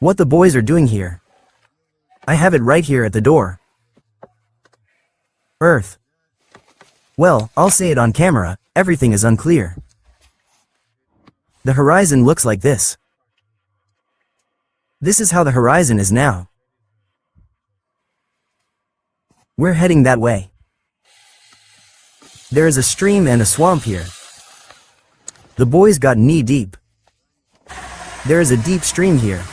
What the boys are doing here? I have it right here at the door. Earth. Well, I'll say it on camera, everything is unclear. The horizon looks like this. This is how the horizon is now. We're heading that way. There is a stream and a swamp here. The boys got knee deep. There is a deep stream here.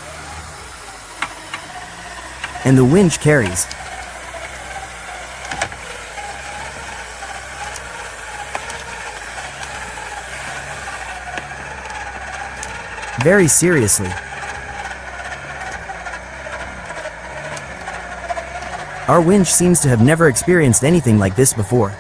And the winch carries. Very seriously. Our winch seems to have never experienced anything like this before.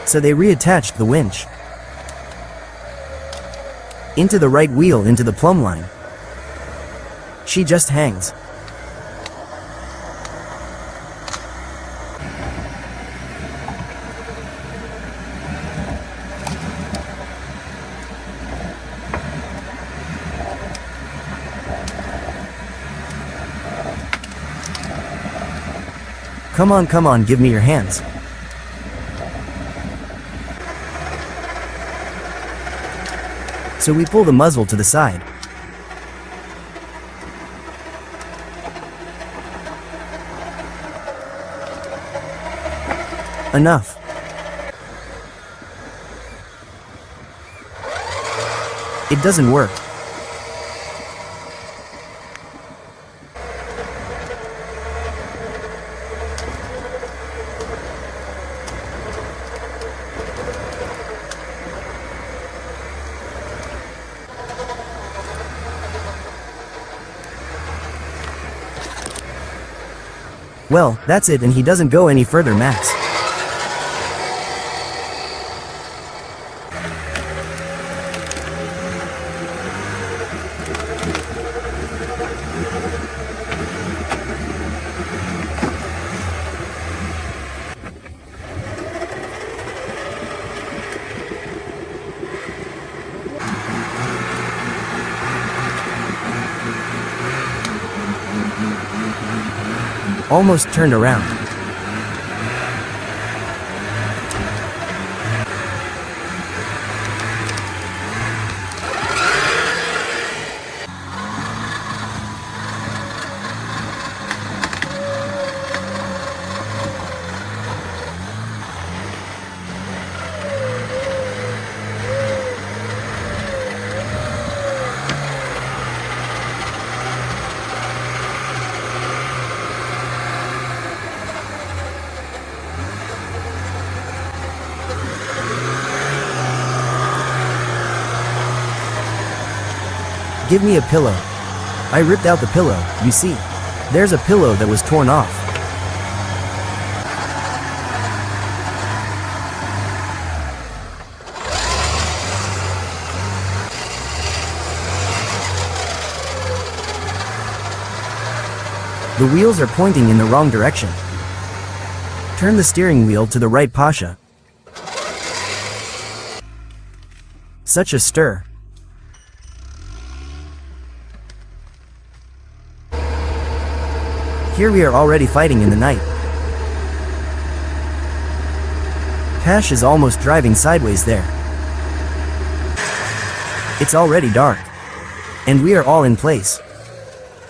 So they reattached the winch into the right wheel into the plumb line. She just hangs. Come on, give me your hands. So we pull the muzzle to the side. Enough. It doesn't work. Well, that's it, and he doesn't go any further, Max. Almost turned around. Give me a pillow. I ripped out the pillow, you see. There's a pillow that was torn off. The wheels are pointing in the wrong direction. Turn the steering wheel to the right, Pasha. Such a stir. Here we are already fighting in the night. Pash is almost driving sideways there. It's already dark. And we are all in place.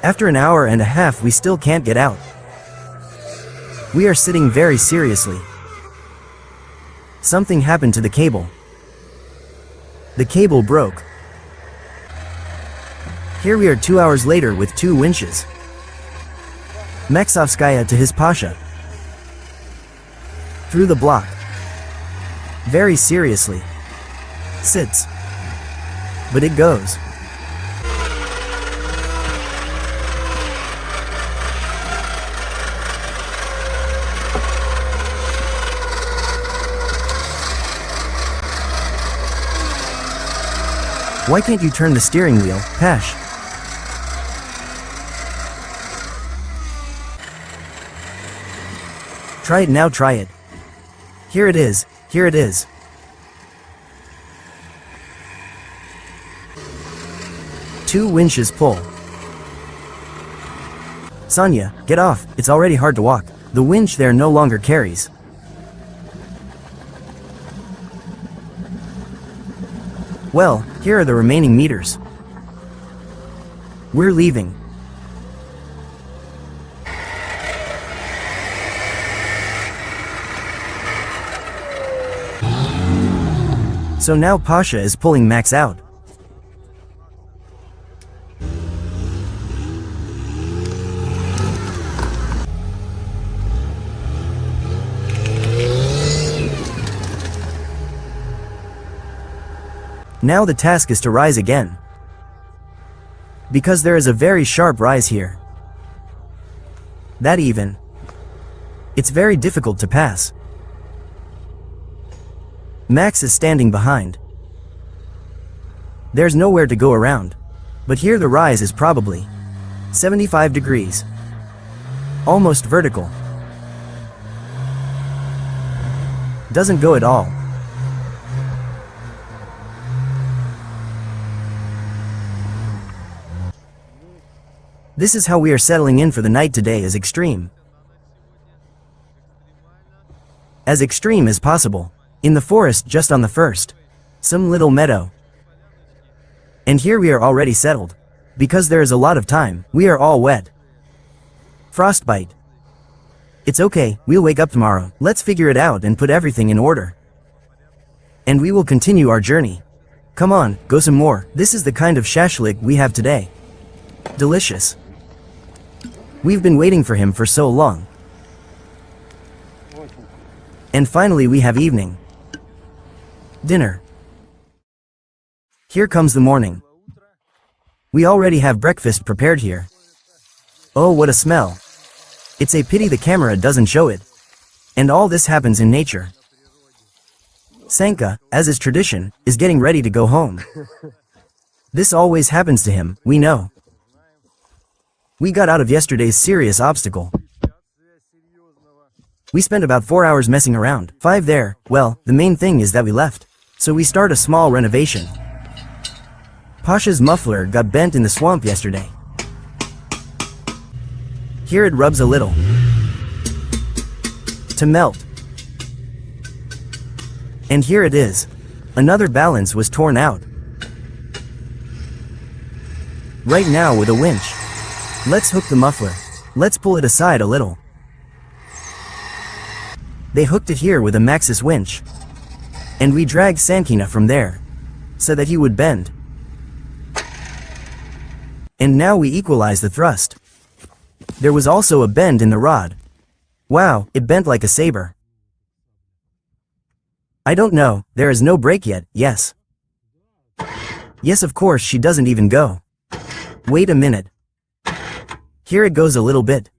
After an hour and a half we still can't get out. We are sitting very seriously. Something happened to the cable. The cable broke. Here we are 2 hours later with 2 winches. Maksovskaya to his Pasha. Through the block. Very seriously. Sits. But it goes. Why can't you turn the steering wheel, Pash? Try it now, try it. Here it is, here it is. Two winches pull. Sonia, get off, it's already hard to walk. The winch there no longer carries. Well, here are the remaining meters. We're leaving. So now Pasha is pulling Max out. Now the task is to rise again. Because there is a very sharp rise here. That even. It's very difficult to pass. Max is standing behind. There's nowhere to go around. But here the rise is probably 75 degrees. Almost vertical. Doesn't go at all. This is how we are settling in for the night today, as extreme. As extreme as possible. In the forest just on the first. Some little meadow. And here we are already settled. Because there is a lot of time, we are all wet. Frostbite. It's okay, we'll wake up tomorrow. Let's figure it out and put everything in order. And we will continue our journey. Come on, go some more. This is the kind of shashlik we have today. Delicious. We've been waiting for him for so long. And finally we have evening. Dinner. Here comes the morning. We already have breakfast prepared here. Oh, what a smell. It's a pity the camera doesn't show it. And all this happens in nature. Sanka, as is tradition, is getting ready to go home. This always happens to him, we know. We got out of yesterday's serious obstacle. We spent about 4 hours messing around. 5 there. Well, the main thing is that we left. So we start a small renovation. Pasha's muffler got bent in the swamp yesterday. Here it rubs a little. To melt. And here it is. Another balance was torn out. Right now with a winch. Let's hook the muffler. Let's pull it aside a little. They hooked it here with a Maxis winch. And we dragged Sankina from there. So that he would bend. And now we equalize the thrust. There was also a bend in the rod. Wow, it bent like a saber. I don't know, there is no break yet, yes. Yes, of course she doesn't even go. Wait a minute. Here it goes a little bit.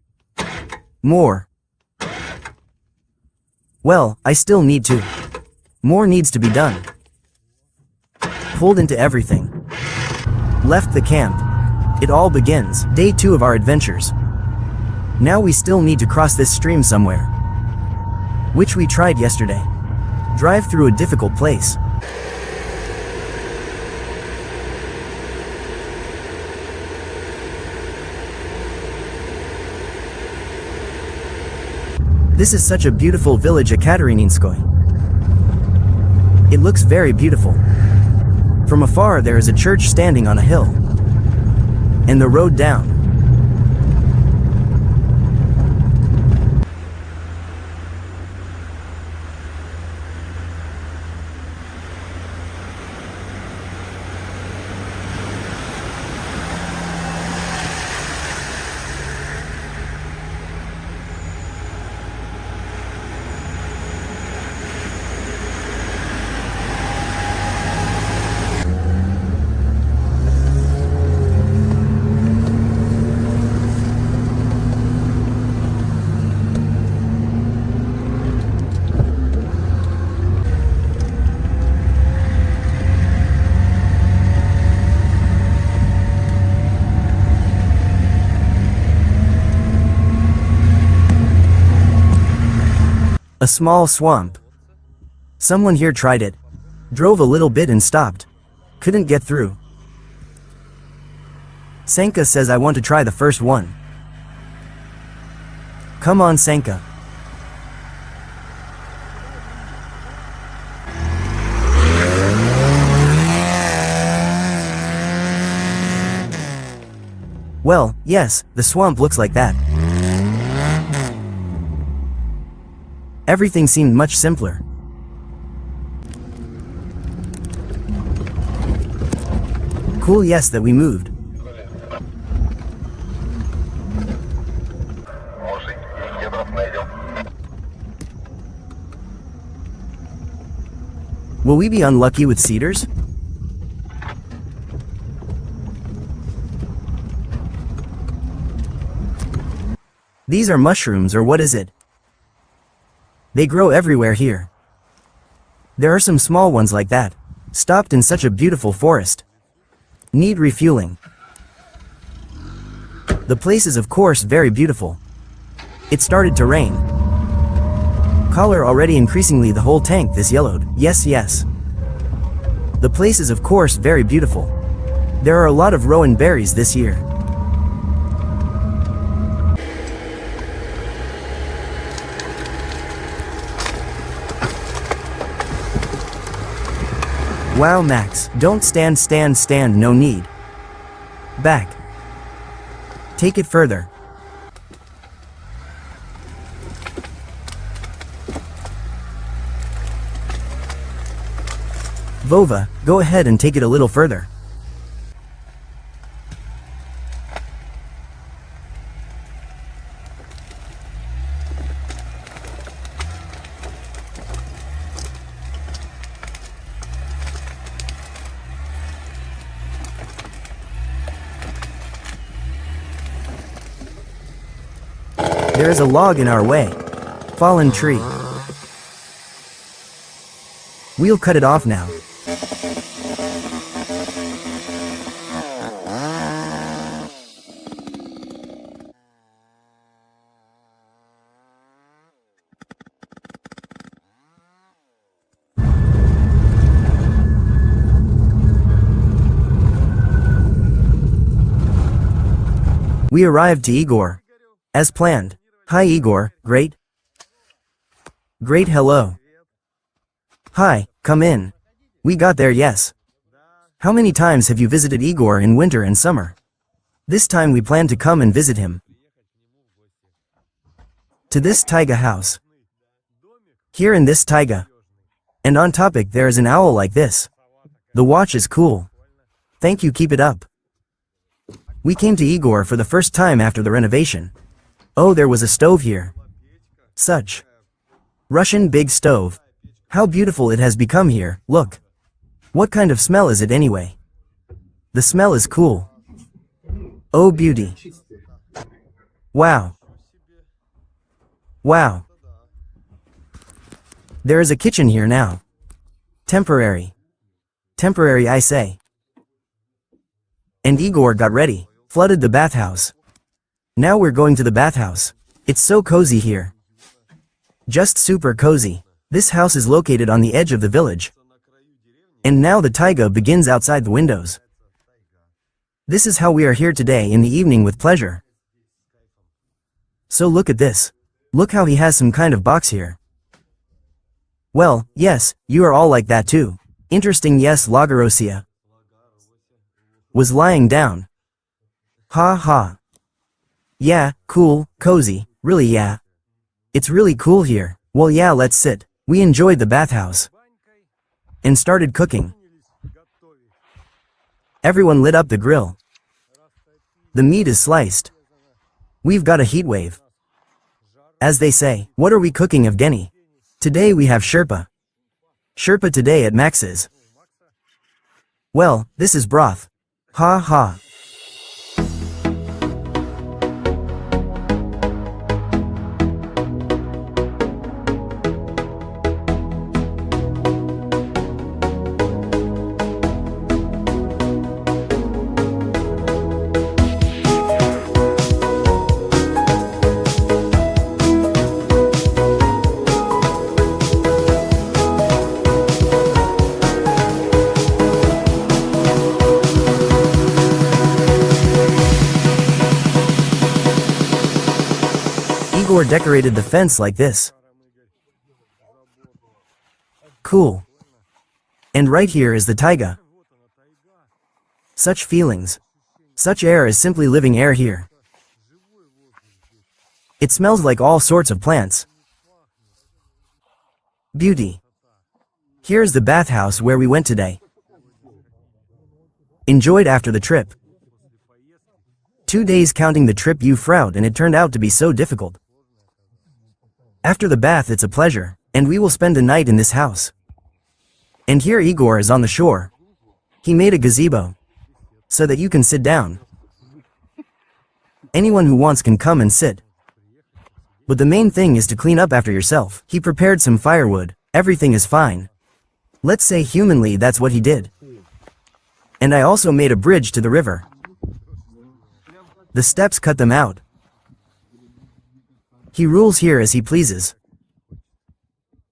More. Well, I still need to. More needs to be done. Pulled into everything. Left the camp. It all begins. Day 2 of our adventures. Now we still need to cross this stream somewhere. Which we tried yesterday. Drive through a difficult place. This is such a beautiful village, Ekaterinskoye. It looks very beautiful. From afar there is a church standing on a hill. And the road down. A small swamp. Someone here tried it. Drove a little bit and stopped. Couldn't get through. Sanka says I want to try the first one. Come on, Sanka. Well, yes, the swamp looks like that. Everything seemed much simpler. Cool, yes, that we moved. Will we be unlucky with cedars? These are mushrooms, or what is it? They grow everywhere here. There are some small ones like that, stopped in such a beautiful forest. Need refueling. The place is of course very beautiful. It started to rain. Color already increasingly the whole tank this yellowed. Yes, yes. The place is of course very beautiful. There are a lot of rowan berries this year. Wow, Max, don't stand, no need. Back. Take it further. Vova, go ahead and take it a little further. There is a log in our way. Fallen tree. We'll cut it off now. We arrived to Igor. As planned. Hi Igor, great. Great, hello. Hi, come in. We got there, yes. How many times have you visited Igor in winter and summer? This time we plan to come and visit him. To this taiga house. Here in this taiga. And on topic there is an owl like this. The watch is cool. Thank you, keep it up. We came to Igor for the first time after the renovation. Oh, there was a stove here. Such. Russian big stove. How beautiful it has become here, look. What kind of smell is it anyway? The smell is cool. Oh beauty. Wow. Wow. There is a kitchen here now. Temporary. Temporary, I say. And Igor got ready, flooded the bathhouse. Now we're going to the bathhouse. It's so cozy here. Just super cozy. This house is located on the edge of the village. And now the taiga begins outside the windows. This is how we are here today in the evening with pleasure. So look at this. Look how he has some kind of box here. Well, yes, you are all like that too. Interesting, yes, Lagarosia was lying down. Ha ha. Yeah, cool, cozy, really yeah. It's really cool here. Well yeah, let's sit. We enjoyed the bathhouse. And started cooking. Everyone lit up the grill. The meat is sliced. We've got a heat wave. As they say, what are we cooking, Evgeny? Today we have Sherpa. Sherpa today at Max's. Well, this is broth. Ha ha. Igor decorated the fence like this. Cool. And right here is the taiga. Such feelings. Such air is simply living air here. It smells like all sorts of plants. Beauty. Here's the bathhouse where we went today. enjoyed after the trip. 2 days counting the trip you frowned and it turned out to be so difficult. After the bath it's a pleasure, and we will spend the night in this house. And here Igor is on the shore. He made a gazebo, so that you can sit down. Anyone who wants can come and sit. But the main thing is to clean up after yourself. He prepared some firewood, everything is fine. Let's say humanly that's what he did. And I also made a bridge to the river. The steps cut them out. He rules here as he pleases.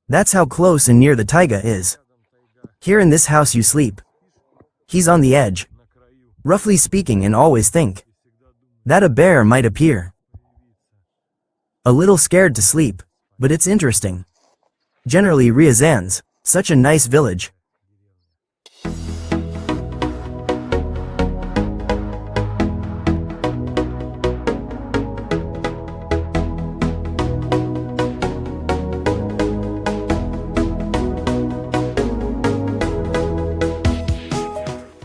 That's how close and near the taiga is. Here in this house you sleep. He's on the edge. Roughly speaking, and always think that a bear might appear. A little scared to sleep, but it's interesting. Generally Ryazan's such a nice village.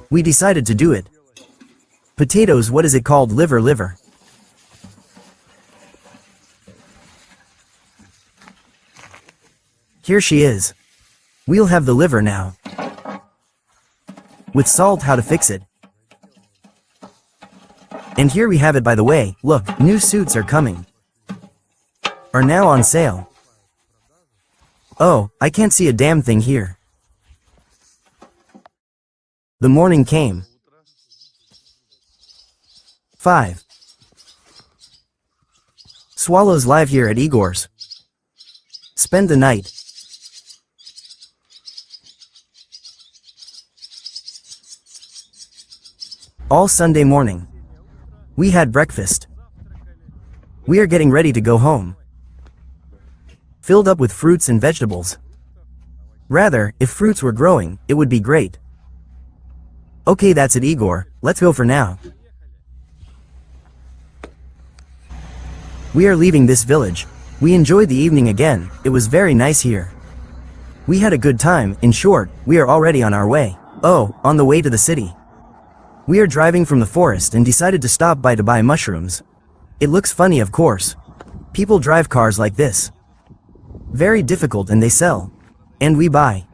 We decided to do it. Potatoes, what is it called? Liver. Here she is. We'll have the liver now. With salt, how to fix it. And here we have it, by the way. Look, new suits are coming. Are now on sale. Oh, I can't see a damn thing here. The morning came. 5. Swallows live here at Igor's. Spend the night. All Sunday morning. We had breakfast. We are getting ready to go home. Filled up with fruits and vegetables. Rather, if fruits were growing, it would be great. Okay, that's it, Igor. Let's go for now. We are leaving this village. We enjoyed the evening again. It was very nice here. We had a good time. In short, we are already on our way. Oh, on the way to the city. We are driving from the forest and decided to stop by to buy mushrooms. It looks funny, of course. People drive cars like this. Very difficult, and they sell. And we buy.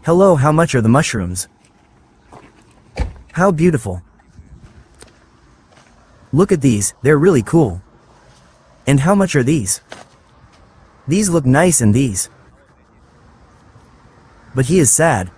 Hello, how much are the mushrooms? How beautiful. Look at these, they're really cool. And how much are these? These look nice, and these. But he is sad.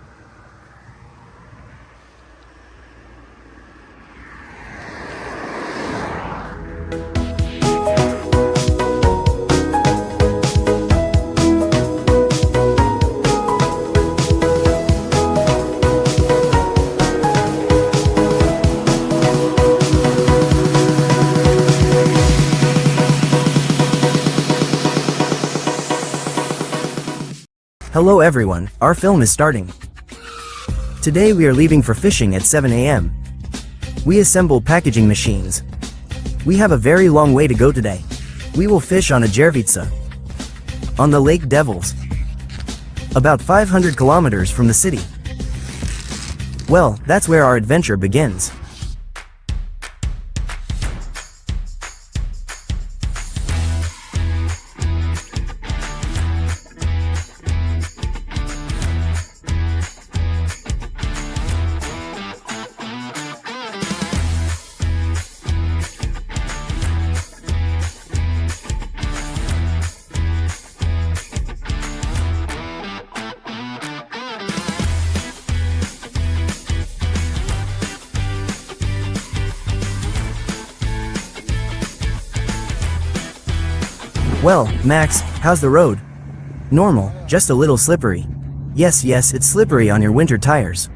Hello everyone, our film is starting. Today we are leaving for fishing at 7 a.m. We assemble packaging machines. We have a very long way to go today. We will fish on a Jervitsa. On the Lake Devils. About 500 kilometers from the city. Well, that's where our adventure begins. Well, Max, how's the road? Normal, just a little slippery. Yes, it's slippery on your winter tires.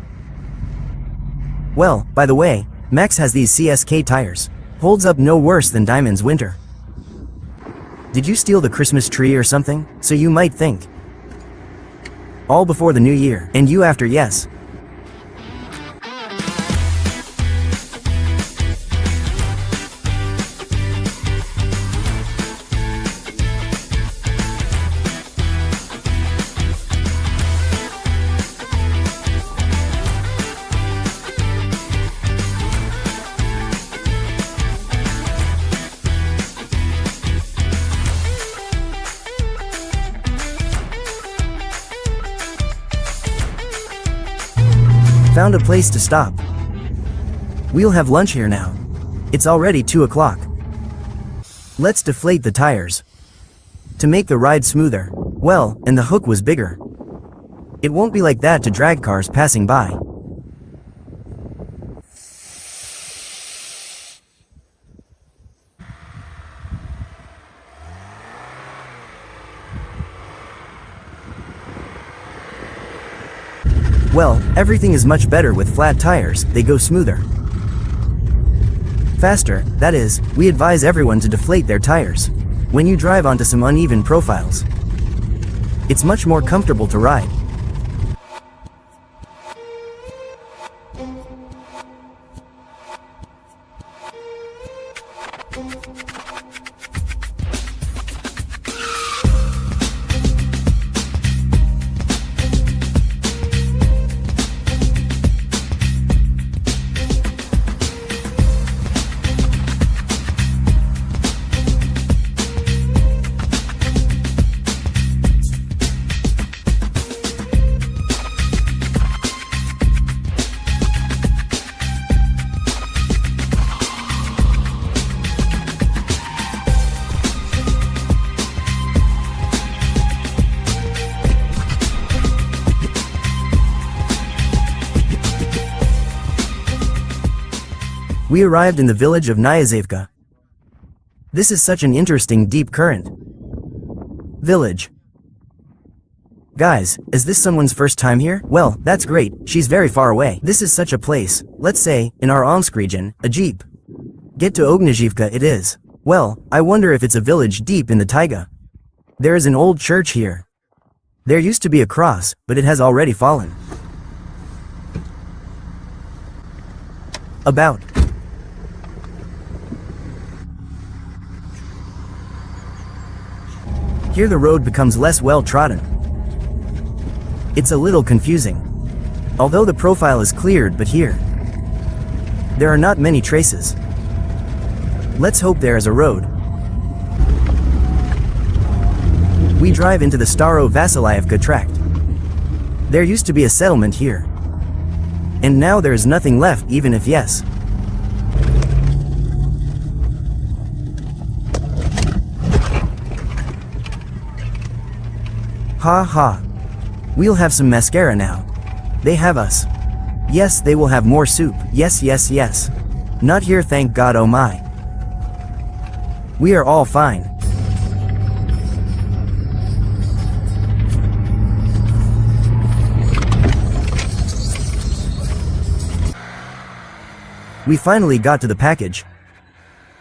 Well, by the way, Max has these CSK tires. Holds up no worse than Diamond's winter. Did you steal the Christmas tree or something? So you might think. All before the new year, and you after, yes. Found a place to stop. We'll have lunch here now. It's already 2 o'clock. Let's deflate the tires. To make the ride smoother. Well, and the hook was bigger. It won't be like that to drag cars passing by. Well, everything is much better with flat tires, they go smoother. Faster, that is, we advise everyone to deflate their tires. When you drive onto some uneven profiles, it's much more comfortable to ride. We arrived in the village of Nyazevka. This is such an interesting deep current. Village. Guys, is this someone's first time here? Well, that's great, she's very far away. This is such a place, let's say, in our Omsk region, a jeep. Get to Ognezhivka it is. Well, I wonder if it's a village deep in the taiga. There is an old church here. There used to be a cross, but it has already fallen. About. Here the road becomes less well-trodden. It's a little confusing. Although the profile is cleared, but here, there are not many traces. Let's hope there is a road. We drive into the Staro-Vasilyevka tract. There used to be a settlement here. And now there is nothing left, even if yes. Ha ha. We'll have some mascara now. They have us. Yes, they will have more soup. Yes, yes, yes. Not here, thank God, oh my. We are all fine. We finally got to the package,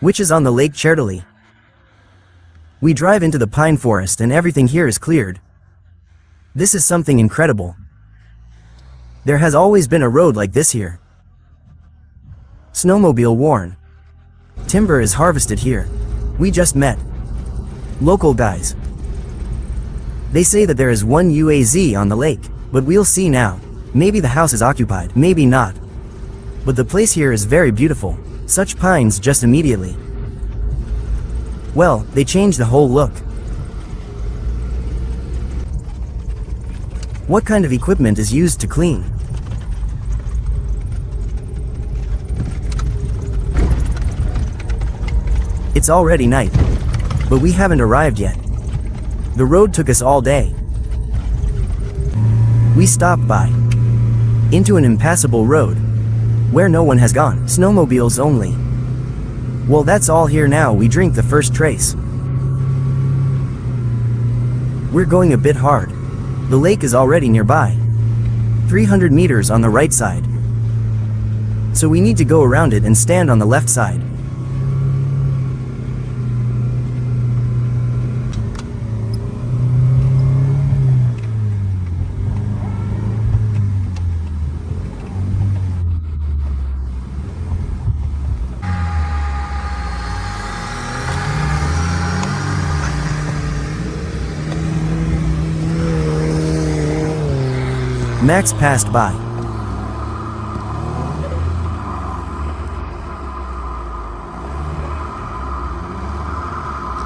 which is on the Lake Chertoly. We drive into the pine forest and everything here is cleared. This is something incredible. There has always been a road like this here. Snowmobile worn. Timber is harvested here. We just met local guys. They say that there is one UAZ on the lake, but we'll see now. Maybe the house is occupied, maybe not. But the place here is very beautiful. Such pines just immediately. Well, they changed the whole look. What kind of equipment is used to clean? It's already night, but we haven't arrived yet. The road took us all day. We stopped by into an impassable road where no one has gone, snowmobiles only. Well, that's all here now. We drink the first trace. We're going a bit hard. The lake is already nearby. 300 meters on the right side. So we need to go around it and stand on the left side. Max passed by.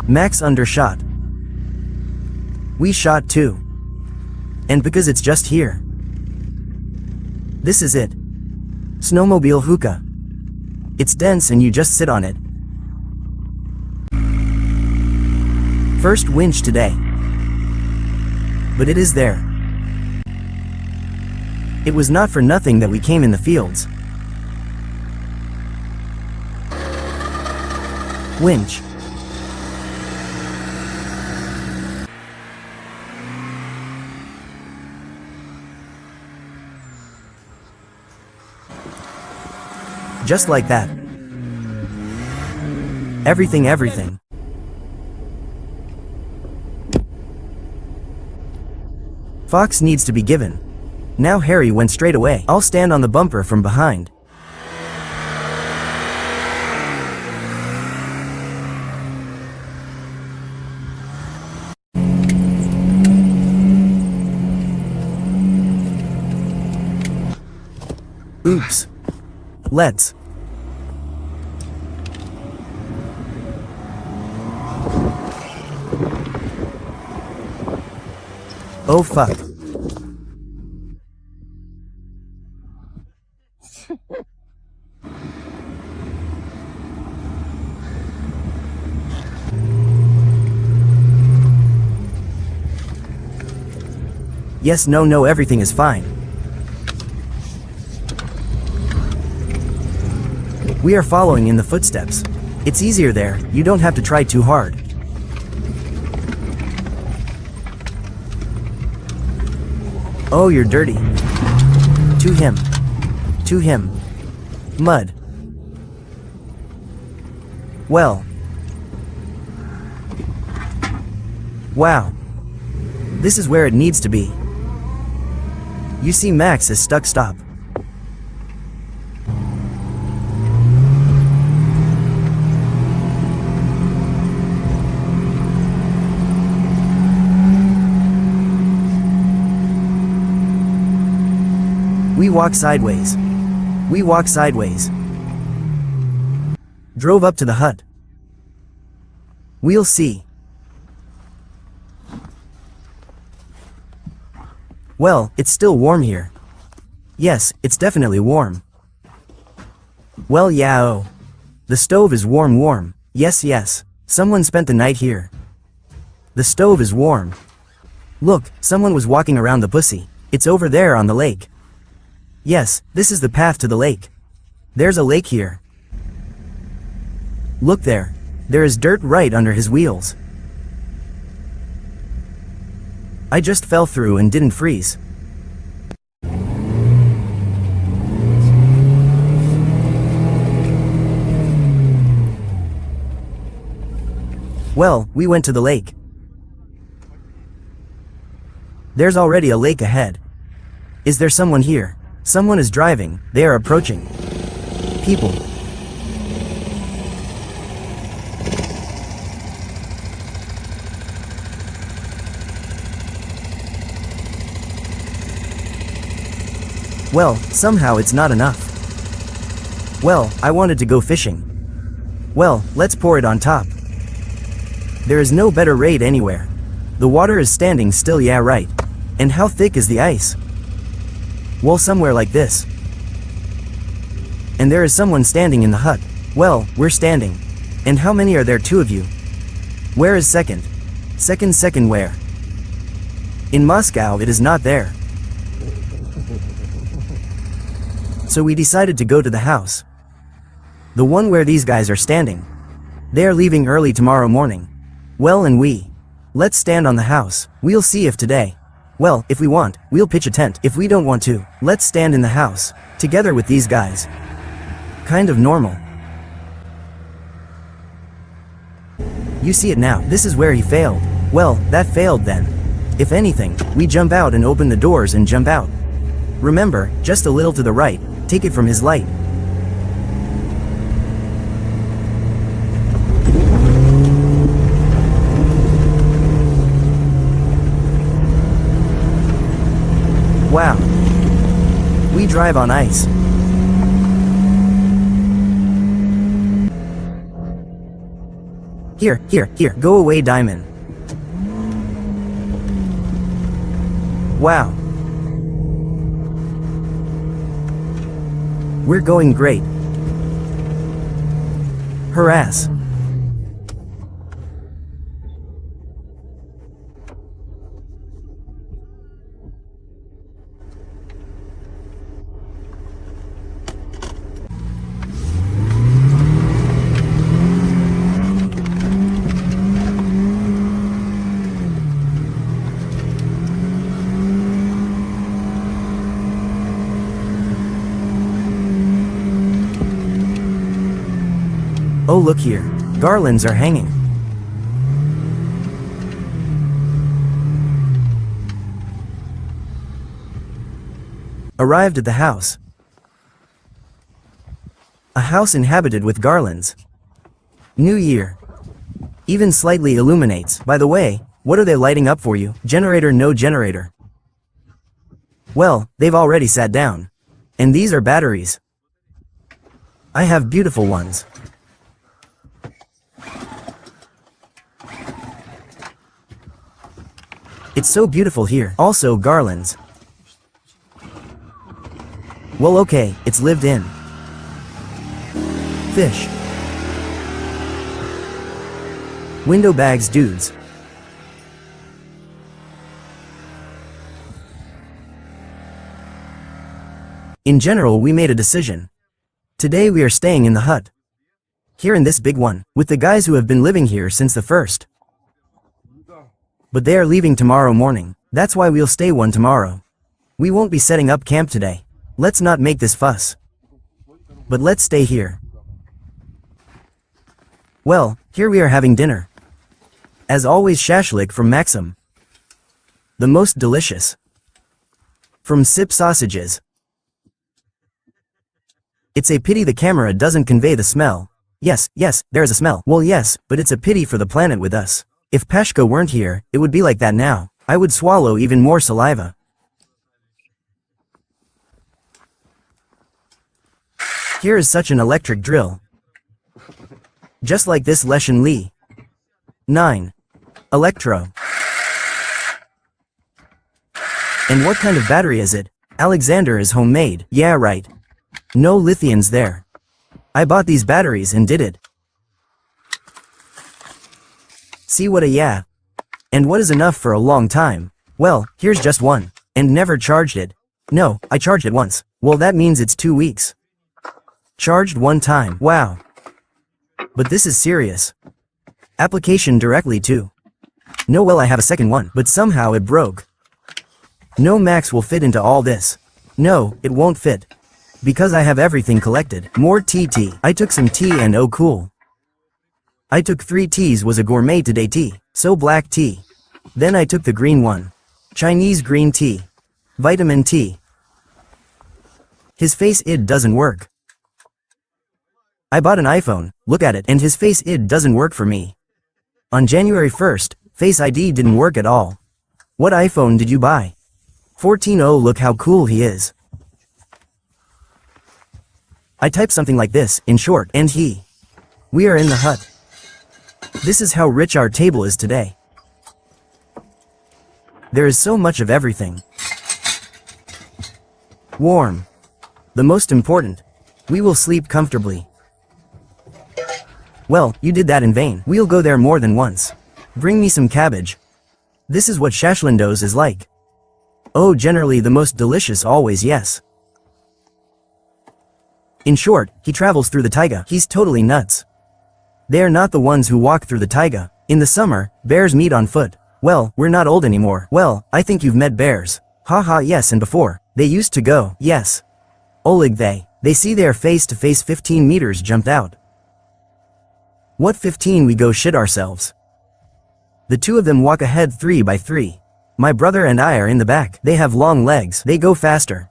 Max undershot. We shot too. And because it's just here. This is it. Snowmobile hookah. It's dense and you just sit on it. First winch today. But it is there. It was not for nothing that we came in the fields. Winch. Just like that. Everything. Fox needs to be given. Now Harry went straight away. I'll stand on the bumper from behind. Oops. Let's. Oh fuck. Yes, no, everything is fine. We are following in the footsteps. It's easier there, you don't have to try too hard. Oh, you're dirty. To him. To him. Mud. Well. Wow. This is where it needs to be. You see Max is stuck. Stop. We walk sideways. We walk sideways. Drove up to the hut. We'll see. Well, it's still warm here. Yes, it's definitely warm. Well, yeah, oh. The stove is warm. Yes. Someone spent the night here. The stove is warm. Look, someone was walking around the pussy. It's over there on the lake. Yes, this is the path to the lake. There's a lake here. Look there. There is dirt right under his wheels. I just fell through and didn't freeze. Well, we went to the lake. There's already a lake ahead. Is there someone here? Someone is driving. They are approaching. People. Well, somehow it's not enough. Well, I wanted to go fishing. Well, let's pour it on top. There is no better raid anywhere. The water is standing still, yeah right. And how thick is the ice? Well, somewhere like this. And there is someone standing in the hut. Well, we're standing. And how many are there? 2 of you. Where is second? Second where? In Moscow it is not there. So we decided to go to the house. The one where these guys are standing. They are leaving early tomorrow morning. Well, and let's stand on the house. We'll see if today. Well, if we want, we'll pitch a tent. If we don't want to, let's stand in the house, together with these guys. Kind of normal. You see it now. This is where he failed. Well, that failed then. If anything, we jump out and open the doors and jump out. Remember, just a little to the right, take it from his light. Wow. We drive on ice. Here, go away, Diamond. Wow. We're going great. Harass. Oh, look here. Garlands are hanging. Arrived at the house. A house inhabited with garlands. New Year. Even slightly illuminates. By the way, what are they lighting up for you? Generator, no generator. Well, they've already sat down. And these are batteries. I have beautiful ones. It's so beautiful here. Also garlands. Well, okay, it's lived in. Fish. Window bags, dudes. In general, we made a decision. Today we are staying in the hut. Here in this big one, with the guys who have been living here since the first. But they are leaving tomorrow morning. That's why we'll stay one tomorrow. We won't be setting up camp today. Let's not make this fuss. But let's stay here. Well, here we are having dinner. As always, shashlik from Maxim. The most delicious. From Sip sausages. It's a pity the camera doesn't convey the smell. Yes, there's a smell. Well, yes, but it's a pity for the planet with us. If Pashka weren't here, it would be like that now. I would swallow even more saliva. Here is such an electric drill. Just like this Leshen Lee. 9. Electro. And what kind of battery is it? Alexander is homemade. Yeah, right. No lithiums there. I bought these batteries and did it. See what a yeah. And what is enough for a long time? Well, here's just one. And never charged it. No, I charged it once. Well, that means it's 2 weeks. Charged one time. Wow. But this is serious. Application directly to. No, well, I have a second one, but somehow it broke. No max will fit into all this. No, it won't fit. Because I have everything collected. More TT. I took some tea and oh cool. I took 3 teas, was a gourmet today tea. So black tea. Then I took the green one. Chinese green tea. Vitamin T. His face id doesn't work. I bought an iPhone, look at it, and his face id doesn't work for me. On January 1st, Face ID didn't work at all. What iPhone did you buy? 14. Oh, look how cool he is. I typed something like this, in short, and he. We are in the hut. This is how rich our table is today. There is so much of everything. Warm. The most important. We will sleep comfortably. Well, you did that in vain. We'll go there more than once. Bring me some cabbage. This is what Shashlindos is like. Oh, generally the most delicious always, yes. In short, he travels through the taiga. He's totally nuts. They are not the ones who walk through the taiga. In the summer, bears meet on foot. Well, we're not old anymore. Well, I think you've met bears. Haha, yes, and before. They used to go, yes. Olig they see their face to face 15 meters jumped out. What 15? We go shit ourselves. The two of them walk ahead 3 by 3. My brother and I are in the back. They have long legs. They go faster.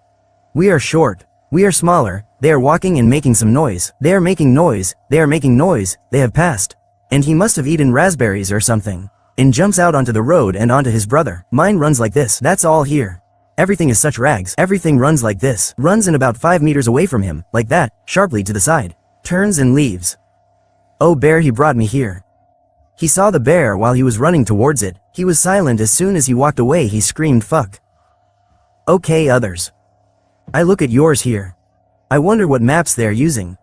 We are short. We are smaller. They are walking and making some noise. They are making noise. They are making noise. They have passed. And he must have eaten raspberries or something. And jumps out onto the road and onto his brother. Mine runs like this. That's all here. Everything is such rags. Everything runs like this. Runs in about 5 meters away from him. Like that. Sharply to the side. Turns and leaves. Oh, bear, he brought me here. He saw the bear while he was running towards it. He was silent. As soon as he walked away, he screamed fuck. Okay, others. I look at yours here. I wonder what maps they're using.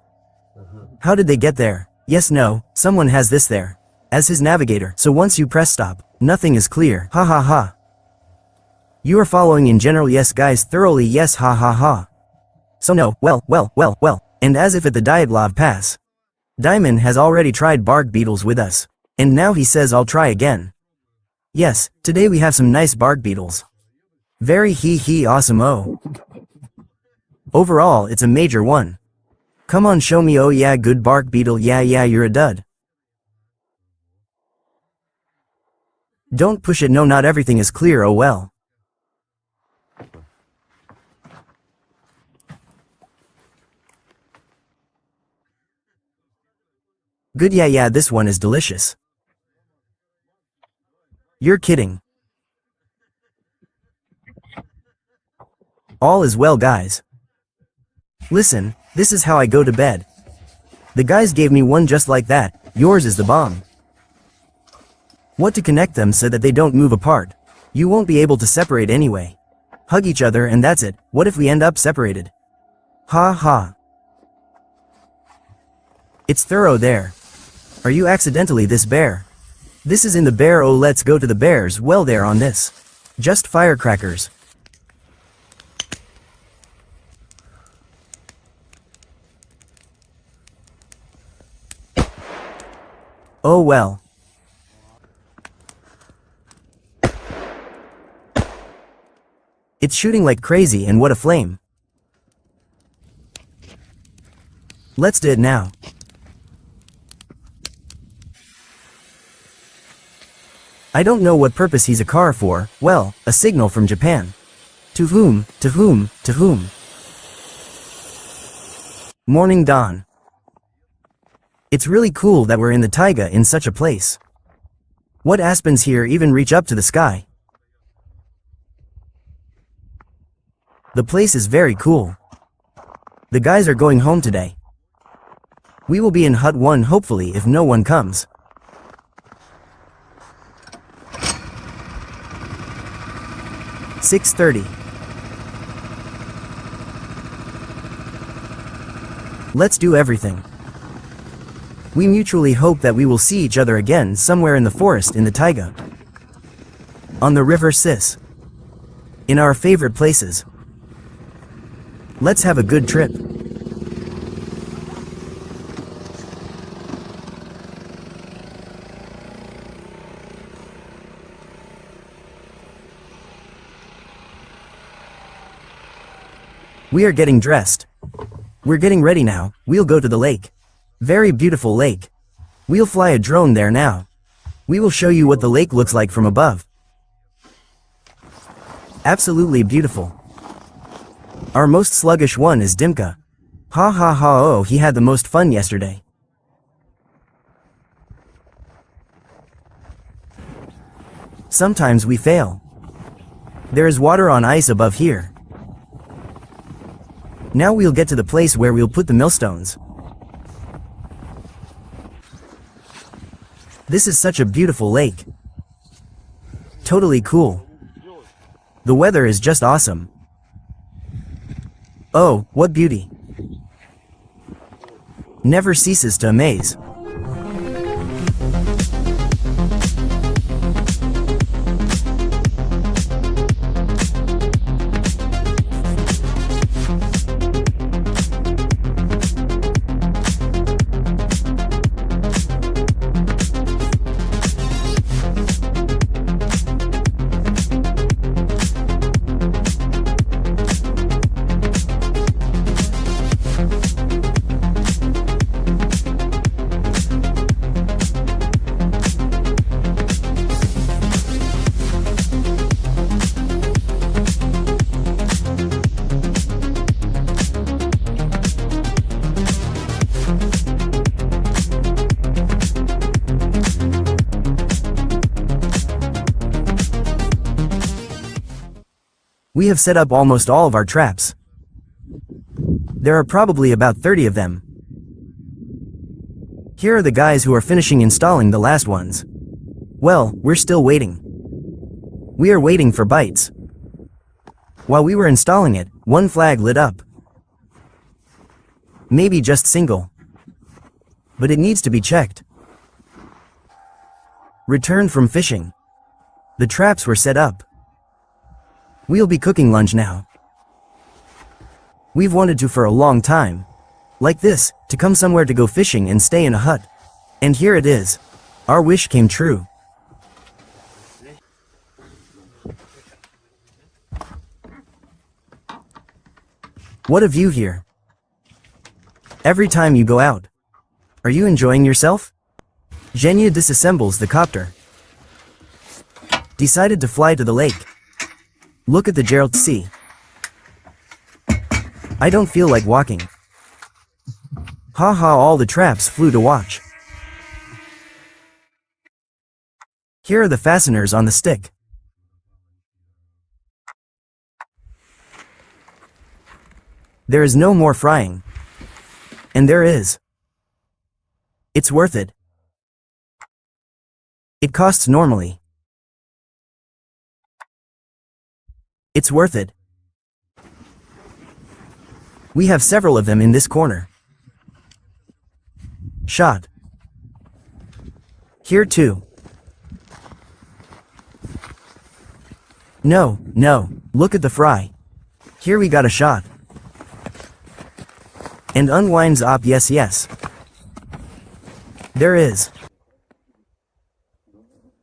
How did they get there? Yes, no, someone has this there as his navigator, so once you press stop, nothing is clear. Ha ha ha. You are following in general, yes guys, thoroughly, yes, ha ha ha. So no, well, and as if at the Dyatlov Pass, Diamond has already tried bark beetles with us, and now he says I'll try again. Yes, today we have some nice bark beetles. Very awesome. Oh. Overall, it's a major one. Come on, show me. Oh yeah, good bark beetle, yeah, you're a dud. Don't push it, no, not everything is clear, oh well. Good, yeah, this one is delicious. You're kidding. All is well, guys. Listen, this is how I go to bed. The guys gave me one just like that. Yours is the bomb. What to connect them so that they don't move apart? You won't be able to separate anyway. Hug each other and that's it. What if we end up separated? Ha ha. It's thorough there. Are you accidentally this bear? This is in the bear. Oh, let's go to the bears. Well, there on this. Just firecrackers. Oh well. It's shooting like crazy, and what a flame. Let's do it now. I don't know what purpose he's a car for. Well, a signal from Japan. To whom? Morning dawn. It's really cool that we're in the taiga in such a place. What aspens here even reach up to the sky? The place is very cool. The guys are going home today. We will be in hut 1 hopefully if no one comes. "6:30. Let's do everything. We mutually hope that we will see each other again somewhere in the forest in the taiga. On the river Sis. In our favorite places. Let's have a good trip. We are getting dressed. We're getting ready now. We'll go to the lake. Very beautiful lake. We'll fly a drone there now. We will show you what the lake looks like from above. Absolutely beautiful. Our most sluggish one is Dimka. Ha ha ha, oh, he had the most fun yesterday. Sometimes we fail. There is water on ice above here. Now we'll get to the place where we'll put the millstones. This is such a beautiful lake. Totally cool. The weather is just awesome. Oh, what beauty. Never ceases to amaze. We have set up almost all of our traps. There are probably about 30 of them. Here are the guys who are finishing installing the last ones. Well, we're still waiting. We are waiting for bites. While we were installing it, one flag lit up. Maybe just single. But it needs to be checked. Returned from fishing. The traps were set up. We'll be cooking lunch now. We've wanted to for a long time. Like this, to come somewhere to go fishing and stay in a hut. And here it is. Our wish came true. What a view here. Every time you go out. Are you enjoying yourself? Zhenya disassembles the copter. Decided to fly to the lake. Look at the Gerald Sea. I don't feel like walking. Haha, all the traps flew to watch. Here are the fasteners on the stick. There is no more frying. And there is. It's worth it. It costs normally. It's worth it. We have several of them in this corner. Shot. Here too. No, look at the fry. Here we got a shot. And unwinds up, yes. There is.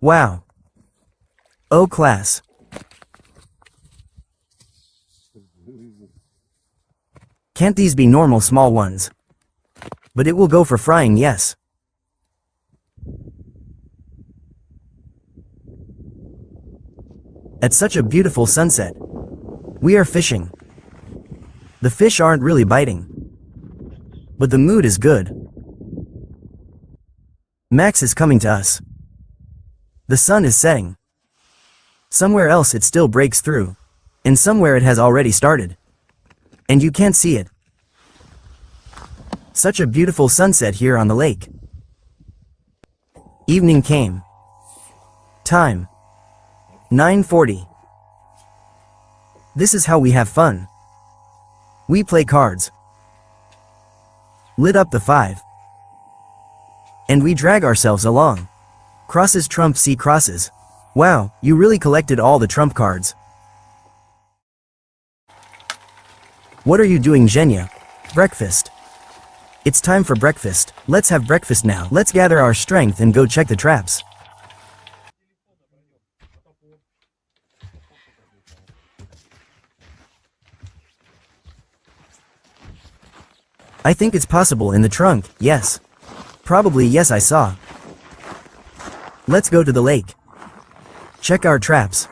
Wow. Oh, class. Can't these be normal small ones? But it will go for frying, yes. At such a beautiful sunset. We are fishing. The fish aren't really biting. But the mood is good. Max is coming to us. The sun is setting. Somewhere else it still breaks through. And somewhere it has already started. And you can't see it. Such a beautiful sunset here on the lake. Evening came. Time. 9:40. This is how we have fun. We play cards. Lit up the 5. And we drag ourselves along. Crosses trump C crosses. Wow, you really collected all the trump cards. What are you doing, Zhenya? Breakfast. It's time for breakfast. Let's have breakfast now. Let's gather our strength and go check the traps. I think it's possible in the trunk, yes. Probably yes, I saw. Let's go to the lake. Check our traps.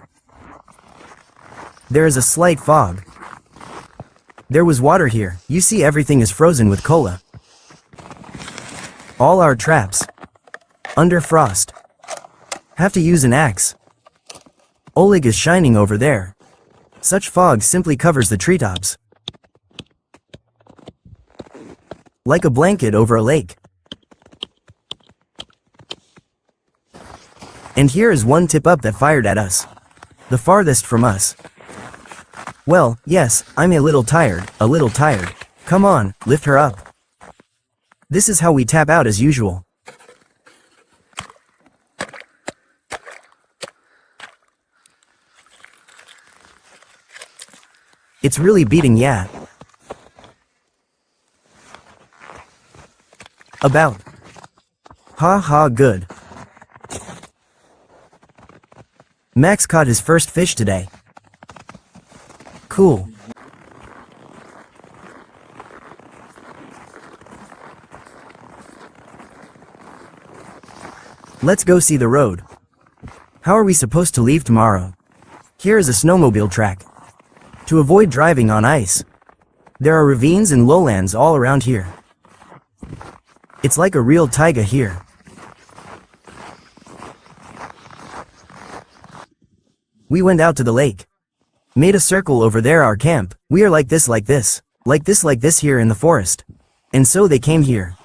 There is a slight fog. There was water here. You see, everything is frozen with cola. All our traps. Under frost. Have to use an axe. Oleg is shining over there. Such fog simply covers the treetops. Like a blanket over a lake. And here is one tip up that fired at us. The farthest from us. Well, yes, I'm a little tired. Come on, lift her up. This is how we tap out as usual. It's really beating, yeah. About. Ha, good. Max caught his first fish today. Cool. Let's go see the road. How are we supposed to leave tomorrow? Here is a snowmobile track. To avoid driving on ice. There are ravines and lowlands all around here. It's like a real taiga here. We went out to the lake. Made a circle over there, our camp. We are like this here in the forest. And so they came here.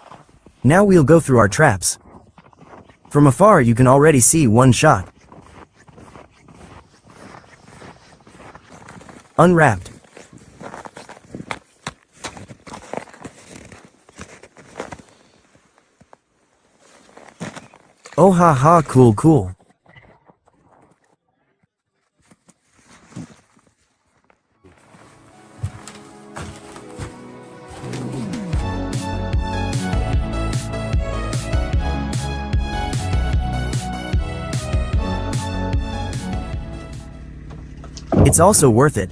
Now we'll go through our traps. From afar you can already see one shot. Unwrapped. Oh ha ha, cool cool. It's also worth it.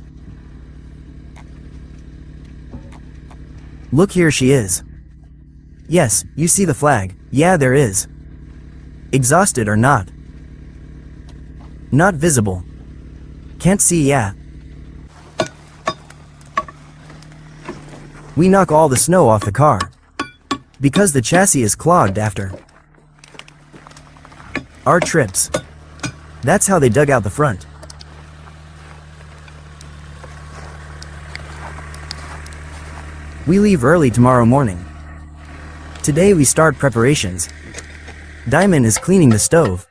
Look, here she is. Yes, you see the flag. Yeah, there is. Exhausted or not? Not visible. Can't see, yeah. We knock all the snow off the car. Because the chassis is clogged after our trips. That's how they dug out the front. We leave early tomorrow morning. Today we start preparations. Diamond is cleaning the stove.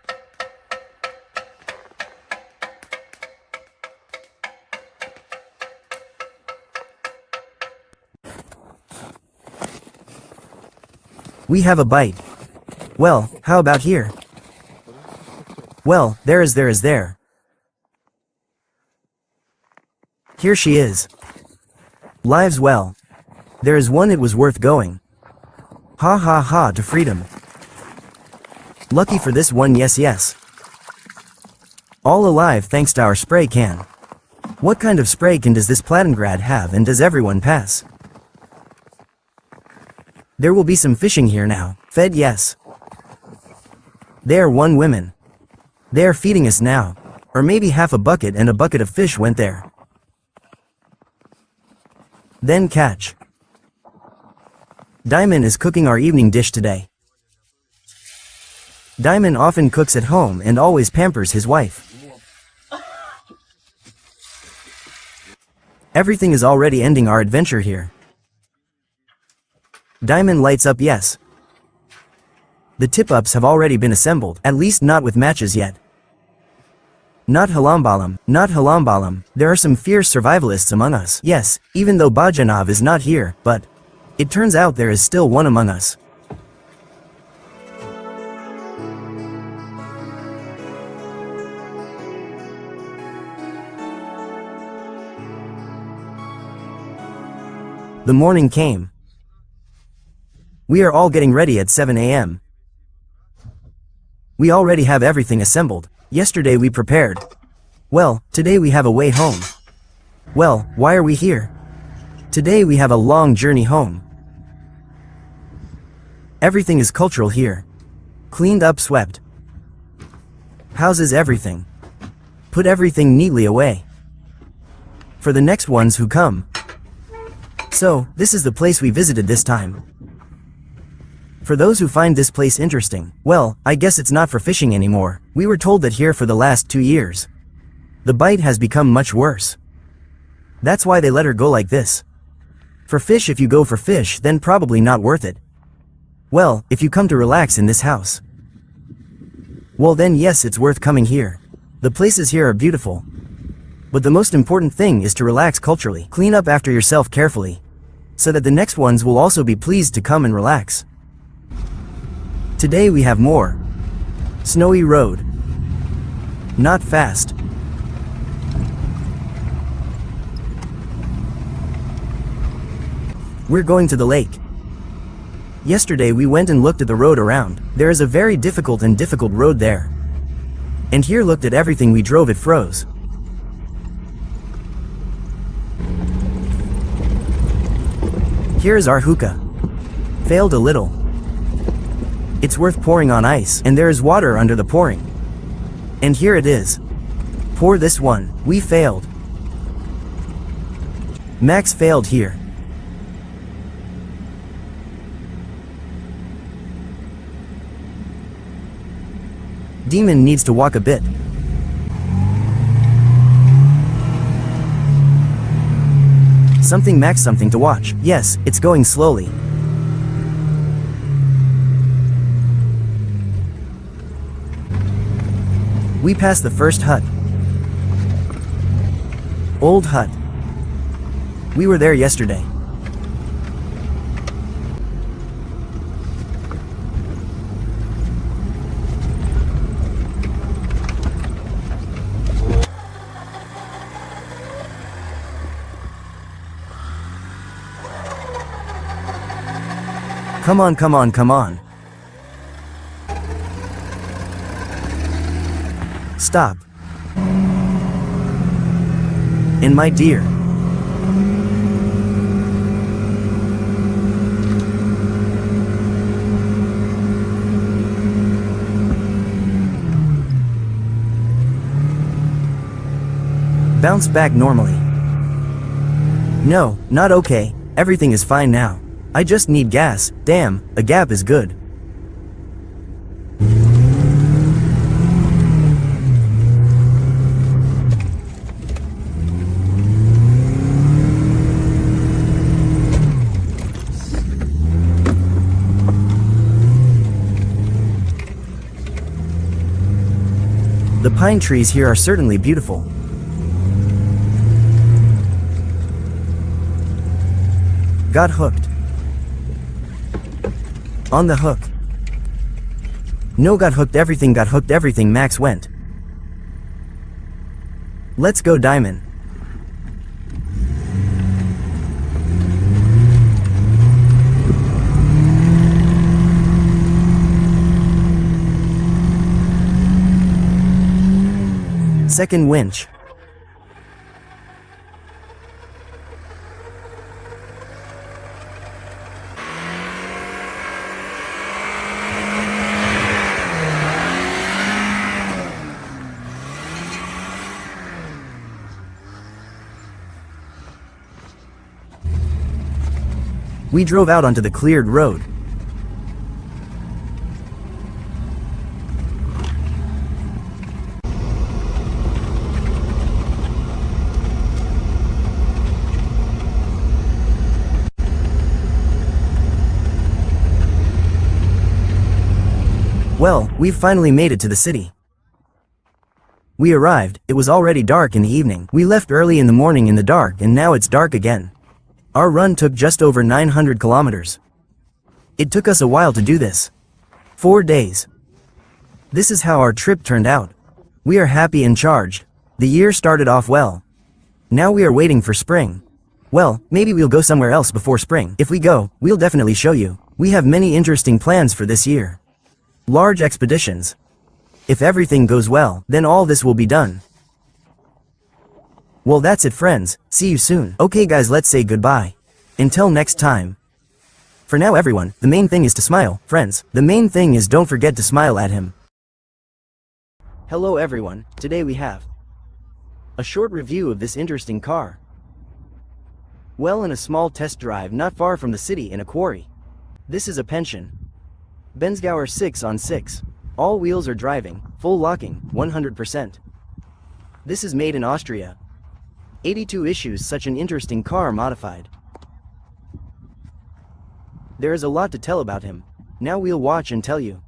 We have a bite. Well, how about here? Well, there is there. Here she is. Lives well. There is one, it was worth going. Ha ha ha, to freedom. Lucky for this one, yes yes. All alive thanks to our spray can. What kind of spray can does this Platingrad have, and does everyone pass? There will be some fishing here now, fed yes. There one women. They are feeding us now. Or maybe half a bucket and a bucket of fish went there. Then catch. Diamond is cooking our evening dish today. Diamond often cooks at home and always pampers his wife. Everything is already ending our adventure here. Diamond lights up, yes. The tip-ups have already been assembled, at least not with matches yet. Not halambalam, not halambalam, there are some fierce survivalists among us. Yes, even though Bajanov is not here, but it turns out there is still one among us. The morning came. We are all getting ready at 7 a.m. We already have everything assembled. Yesterday we prepared. Well, today we have a way home. Well, why are we here? Today we have a long journey home. Everything is cultural here. Cleaned up, swept. Houses, everything. Put everything neatly away. For the next ones who come. So, this is the place we visited this time. For those who find this place interesting, well, I guess it's not for fishing anymore. We were told that here for the last 2 years. The bite has become much worse. That's why they let her go like this. For fish, if you go for fish, then probably not worth it. Well, if you come to relax in this house, well then yes, it's worth coming here. The places here are beautiful. But the most important thing is to relax culturally. Clean up after yourself carefully, so that the next ones will also be pleased to come and relax. Today we have more. Snowy road. Not fast. We're going to the lake. Yesterday we went and looked at the road around. There is a very difficult road there. And here looked at everything we drove, it froze. Here is our hookah. Failed a little. It's worth pouring on ice, and there is water under the pouring. And here it is. Pour this one. We failed. Max failed here. Demon needs to walk a bit. Something Max, something to watch. Yes, it's going slowly. We passed the first hut. Old hut. We were there yesterday. Come on, come on, come on. Stop. And my dear. Bounce back normally. No, not okay, everything is fine now. I just need gas, damn, a gap is good. The pine trees here are certainly beautiful. Got hooked. On the hook. No, got hooked everything, max went. Let's go diamond. Second winch. We drove out onto the cleared road. Well, we've finally made it to the city. We arrived, it was already dark in the evening. We left early in the morning in the dark and now it's dark again. Our run took just over 900 kilometers. It took us a while to do this. 4 days. This is how our trip turned out. We are happy and charged. The year started off well. Now we are waiting for spring. Well, maybe we'll go somewhere else before spring. If we go, we'll definitely show you. We have many interesting plans for this year. Large expeditions. If everything goes well, then all this will be done. Well, that's it, friends. See you soon. Okay guys, let's say goodbye. Until next time. For now everyone, the main thing is to smile, friends. The main thing is don't forget to smile at him. Hello everyone, today we have a short review of this interesting car. Well, in a small test drive not far from the city in a quarry. This is a pension. Benzgauer 6-on-6. All wheels are driving, full locking, 100%. This is made in Austria. 82 issues, such an interesting car modified. There is a lot to tell about him. Now we'll watch and tell you.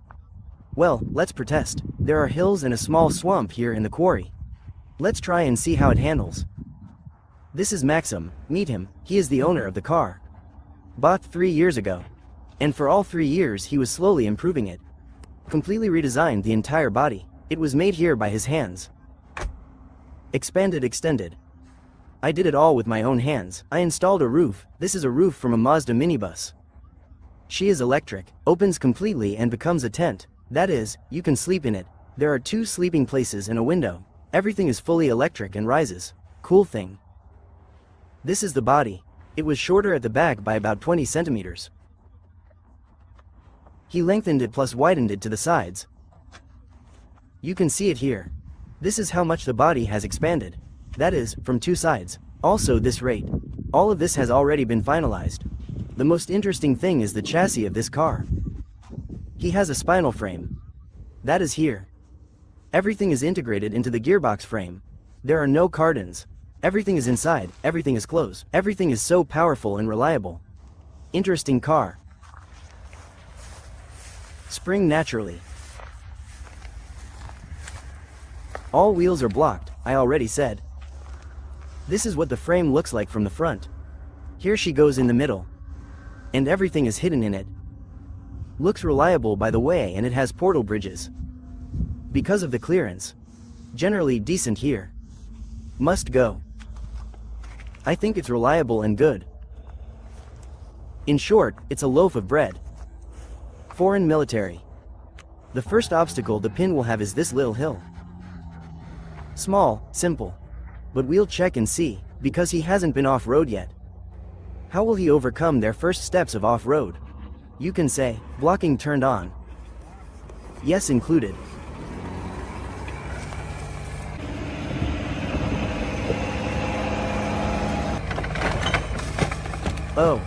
Well, let's protest. There are hills and a small swamp here in the quarry. Let's try and see how it handles. This is Maxim, meet him, he is the owner of the car. Bought 3 years ago. And for all 3 years he was slowly improving it. Completely redesigned the entire body. It was made here by his hands. Expanded, extended. I did it all with my own hands. I installed a roof. This is a roof from a Mazda minibus. She is electric, opens completely and becomes a tent. That is, you can sleep in it. There are 2 sleeping places and a window. Everything is fully electric and rises. Cool thing. This is the body. It was shorter at the back by about 20 centimeters. He lengthened it plus widened it to the sides. You can see it here. This is how much the body has expanded. That is, from 2 sides. Also this rate. All of this has already been finalized. The most interesting thing is the chassis of this car. He has a spinal frame. That is here. Everything is integrated into the gearbox frame. There are no cardons. Everything is inside, everything is closed. Everything is so powerful and reliable. Interesting car. Spring naturally. All wheels are blocked, I already said. This is what the frame looks like from the front. Here she goes in the middle. And everything is hidden in it. Looks reliable by the way, and it has portal bridges. Because of the clearance. Generally decent here. Must go. I think it's reliable and good. In short, it's a loaf of bread. Foreign military. The first obstacle the pin will have is this little hill. Small, simple. But we'll check and see, because he hasn't been off-road yet. How will he overcome their first steps of off-road? You can say, blocking turned on. Yes included. Oh.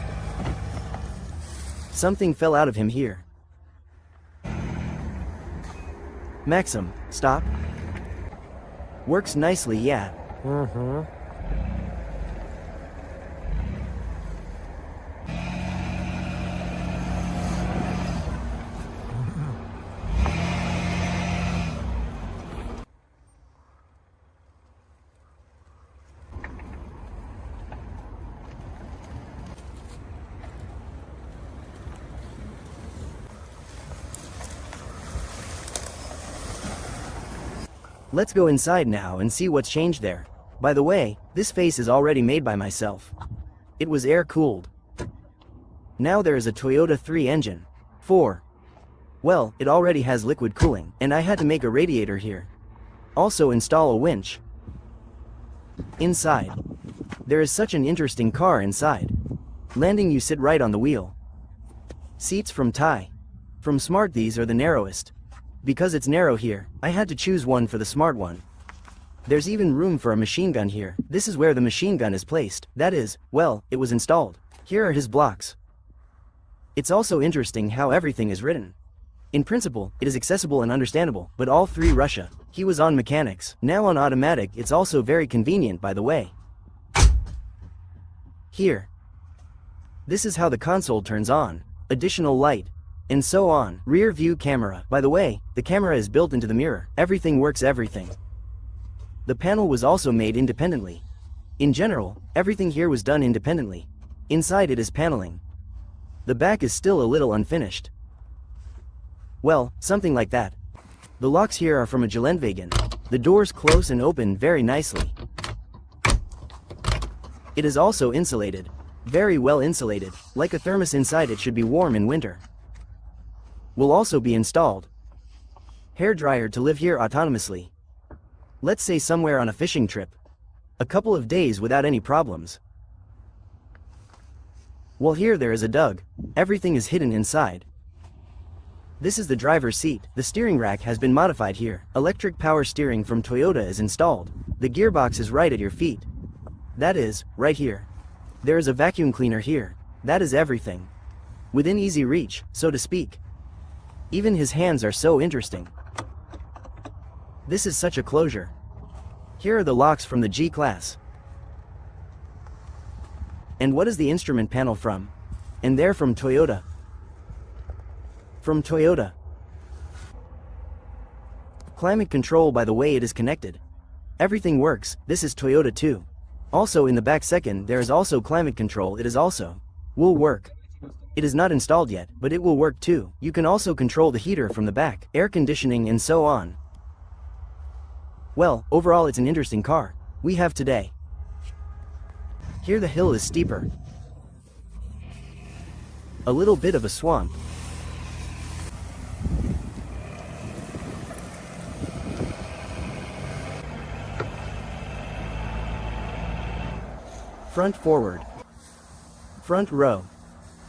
Something fell out of him here. Maxim, stop. Works nicely, yeah. Let's go inside now and see what's changed there. By the way, this face is already made by myself. It was air-cooled. Now there is a Toyota 3 engine. 4. Well, it already has liquid cooling, and I had to make a radiator here. Also install a winch. Inside. There is such an interesting car inside. Landing, you sit right on the wheel. Seats from Thai. From Smart, these are the narrowest. Because it's narrow here, I had to choose one for the Smart one. There's even room for a machine gun here. This is where the machine gun is placed. That is, well, it was installed. Here are his blocks. It's also interesting how everything is written. In principle, it is accessible and understandable, but all three Russia. He was on mechanics, now on automatic. It's also very convenient, by the way. Here. This is how the console turns on. Additional light. And so on. Rear view camera. By the way, the camera is built into the mirror. Everything works, everything. The panel was also made independently. In general, everything here was done independently. Inside it is paneling. The back is still a little unfinished. Well, something like that. The locks here are from a Geländewagen. The doors close and open very nicely. It is also insulated. Very well insulated. Like a thermos inside, it should be warm in winter. Will also be installed. Hair dryer to live here autonomously. Let's say somewhere on a fishing trip. A couple of days without any problems. Well, here there is a dug. Everything is hidden inside. This is the driver's seat. The steering rack has been modified here. Electric power steering from Toyota is installed. The gearbox is right at your feet. That is, right here. There is a vacuum cleaner here. That is everything. Within easy reach, so to speak. Even his hands are so interesting. This is such a closure. Here are the locks from the G-Class. And what is the instrument panel from? And they're from Toyota. From Toyota. Climate control, by the way, it is connected. Everything works. This is Toyota too. Also in the back second, there is also climate control. It is also will work. It is not installed yet, but it will work too. You can also control the heater from the back, air conditioning and so on. Well, overall it's an interesting car we have today. Here the hill is steeper. A little bit of a swamp. Front forward. Front row.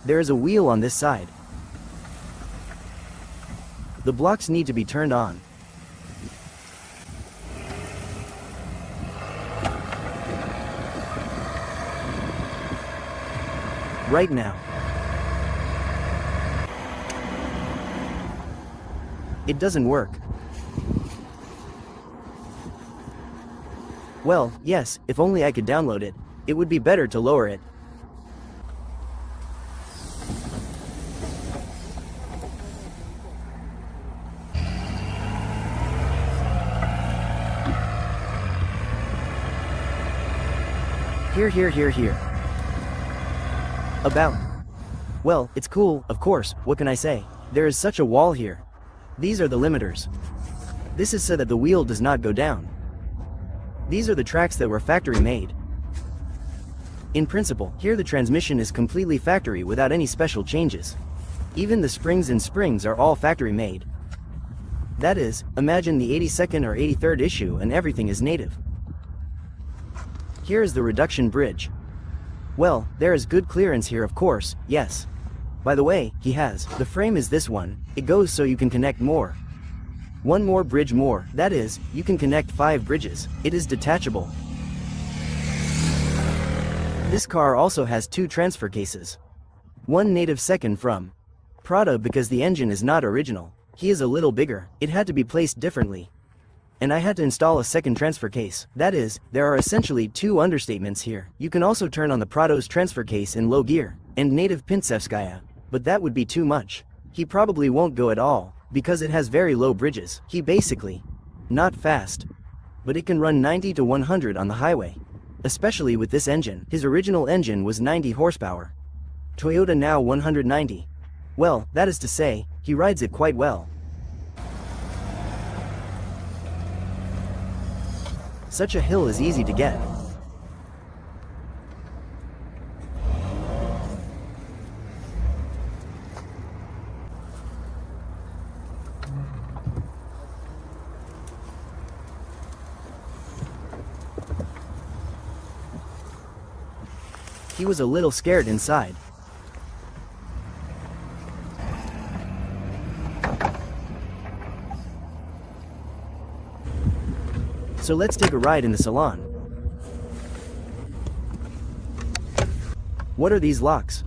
There is a wheel on this side. The blocks need to be turned on. Right now. It doesn't work. Well, yes, if only I could download it. It would be better to lower it. Here. About. Well, it's cool, of course, what can I say? There is such a wall here. These are the limiters. This is so that the wheel does not go down. These are the tracks that were factory made. In principle, here the transmission is completely factory without any special changes. Even the springs are all factory made. That is, imagine the 82nd or 83rd issue and everything is native. Here is the reduction bridge. Well, there is good clearance here, of course, yes. By the way, the frame is this one, it goes so you can connect more. One more bridge more, that is, you can connect 5 bridges, it is detachable. This car also has 2 transfer cases. One native, second from Prado, because the engine is not original. He is a little bigger, it had to be placed differently. And I had to install a second transfer case. That is, there are essentially 2 understatements here. You can also turn on the Prado's transfer case in low gear, and native Pintsevskaya. But that would be too much. He probably won't go at all, because it has very low bridges. He basically, not fast. But it can run 90 to 100 on the highway. Especially with this engine. His original engine was 90 horsepower. Toyota now 190. Well, that is to say, he rides it quite well. Such a hill is easy to get. He was a little scared inside. So let's take a ride in the salon. What are these locks?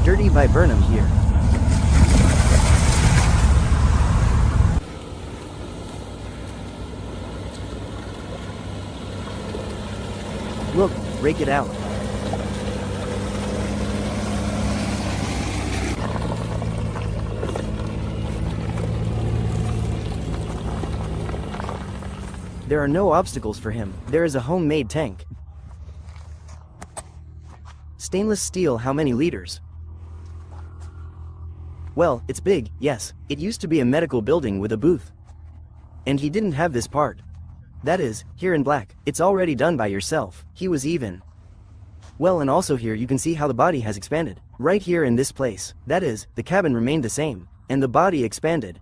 Dirty viburnum here. Look, rake it out. There are no obstacles for him. There is a homemade tank. Stainless steel, how many liters? Well, it's big, yes. It used to be a medical building with a booth. And he didn't have this part. That is, here in black, it's already done by yourself. He was even. Well, and also here you can see how the body has expanded. Right here in this place. That is, the cabin remained the same, and the body expanded.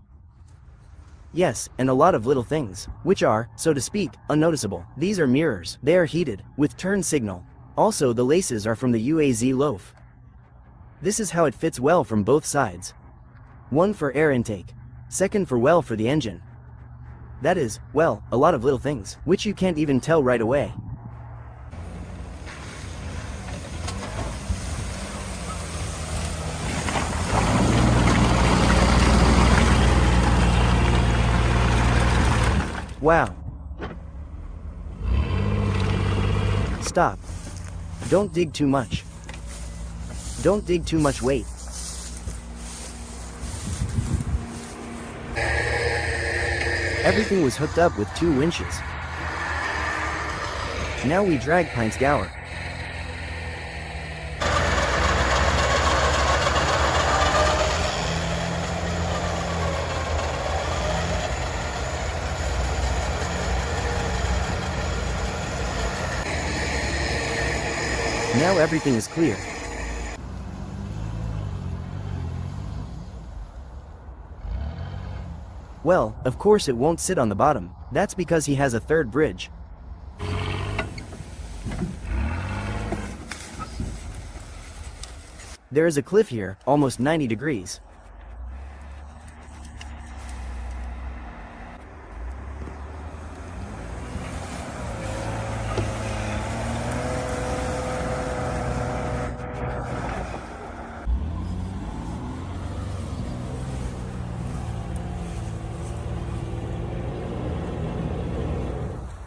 Yes, and a lot of little things, which are, so to speak, unnoticeable. These are mirrors. They are heated, with turn signal. Also, the laces are from the UAZ loaf. This is how it fits well from both sides. One for air intake. Second for well for the engine. That is, well, a lot of little things, which you can't even tell right away. Wow. Stop. Don't dig too much. Don't dig too much weight. Everything was hooked up with 2 winches. Now we drag Pints Gower. Now everything is clear. Well, of course it won't sit on the bottom. That's because he has a third bridge. There is a cliff here, almost 90 degrees.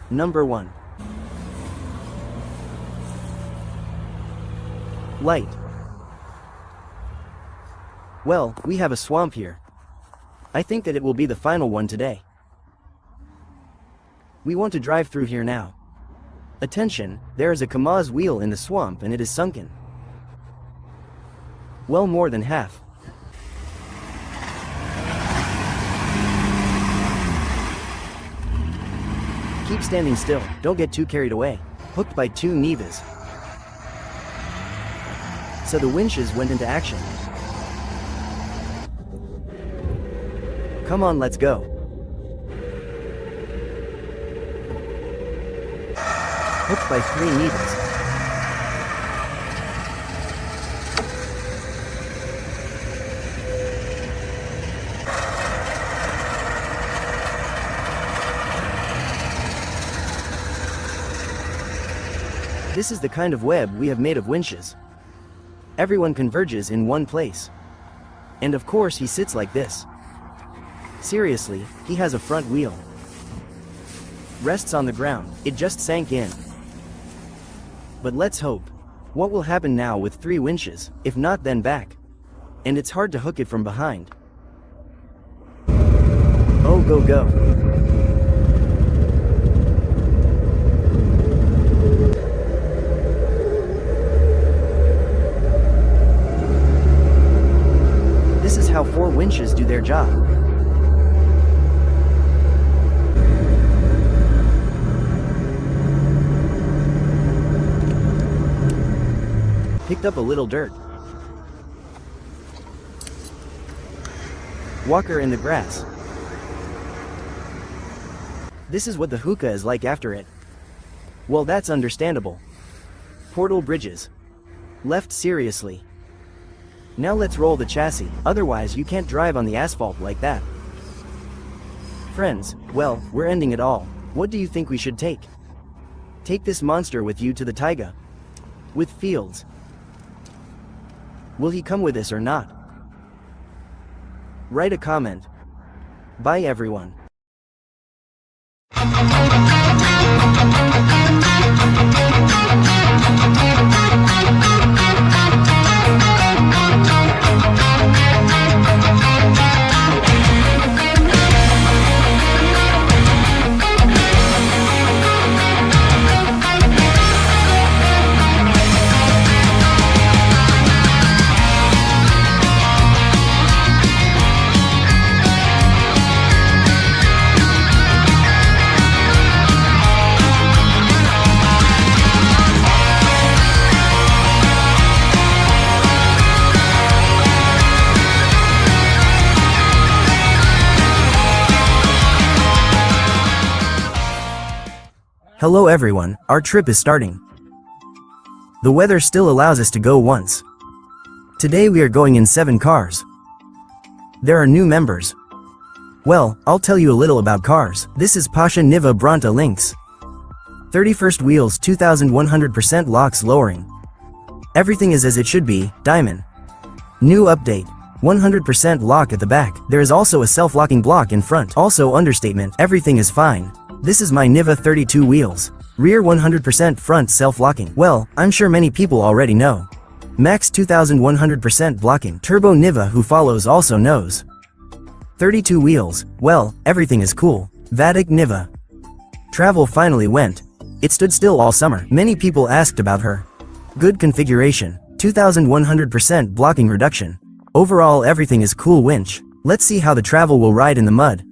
Number 1. Light. Well, we have a swamp here. I think that it will be the final one today. We want to drive through here now. Attention, there is a Kamaz wheel in the swamp and it is sunken. Well, more than half. Keep standing still, don't get too carried away. Hooked by 2 Nivas. So the winches went into action. Come on, let's go. Hooked by 3 Nivas. This is the kind of web we have made of winches. Everyone converges in one place. And of course he sits like this. Seriously, he has a front wheel. Rests on the ground, it just sank in. But let's hope. What will happen now with 3 winches, if not then back? And it's hard to hook it from behind. Oh, go go. This is how 4 winches do their job. Picked up a little dirt. Walker in the grass. This is what the hookah is like after it. Well, that's understandable. Portal bridges. Left seriously. Now let's roll the chassis, otherwise you can't drive on the asphalt like that. Friends, well, we're ending it all. What do you think we should take? Take this monster with you to the taiga. With Fields. Will he come with us or not? Write a comment. Bye everyone. Hello everyone, our trip is starting. The weather still allows us to go once. Today we are going in 7 cars. There are new members. Well, I'll tell you a little about cars. This is Pasha Niva Bronta Lynx. 31st wheels 2100% locks lowering. Everything is as it should be, diamond. New update. 100% lock at the back. There is also a self-locking block in front. Also understatement, everything is fine. This is my Niva 32 wheels. Rear 100% front self-locking. Well, I'm sure many people already know. Max 2100% blocking. Turbo Niva who follows also knows. 32 wheels, well, everything is cool. Vatic Niva. Travel finally went. It stood still all summer. Many people asked about her. Good configuration. 2100% blocking reduction. Overall everything is cool winch. Let's see how the travel will ride in the mud.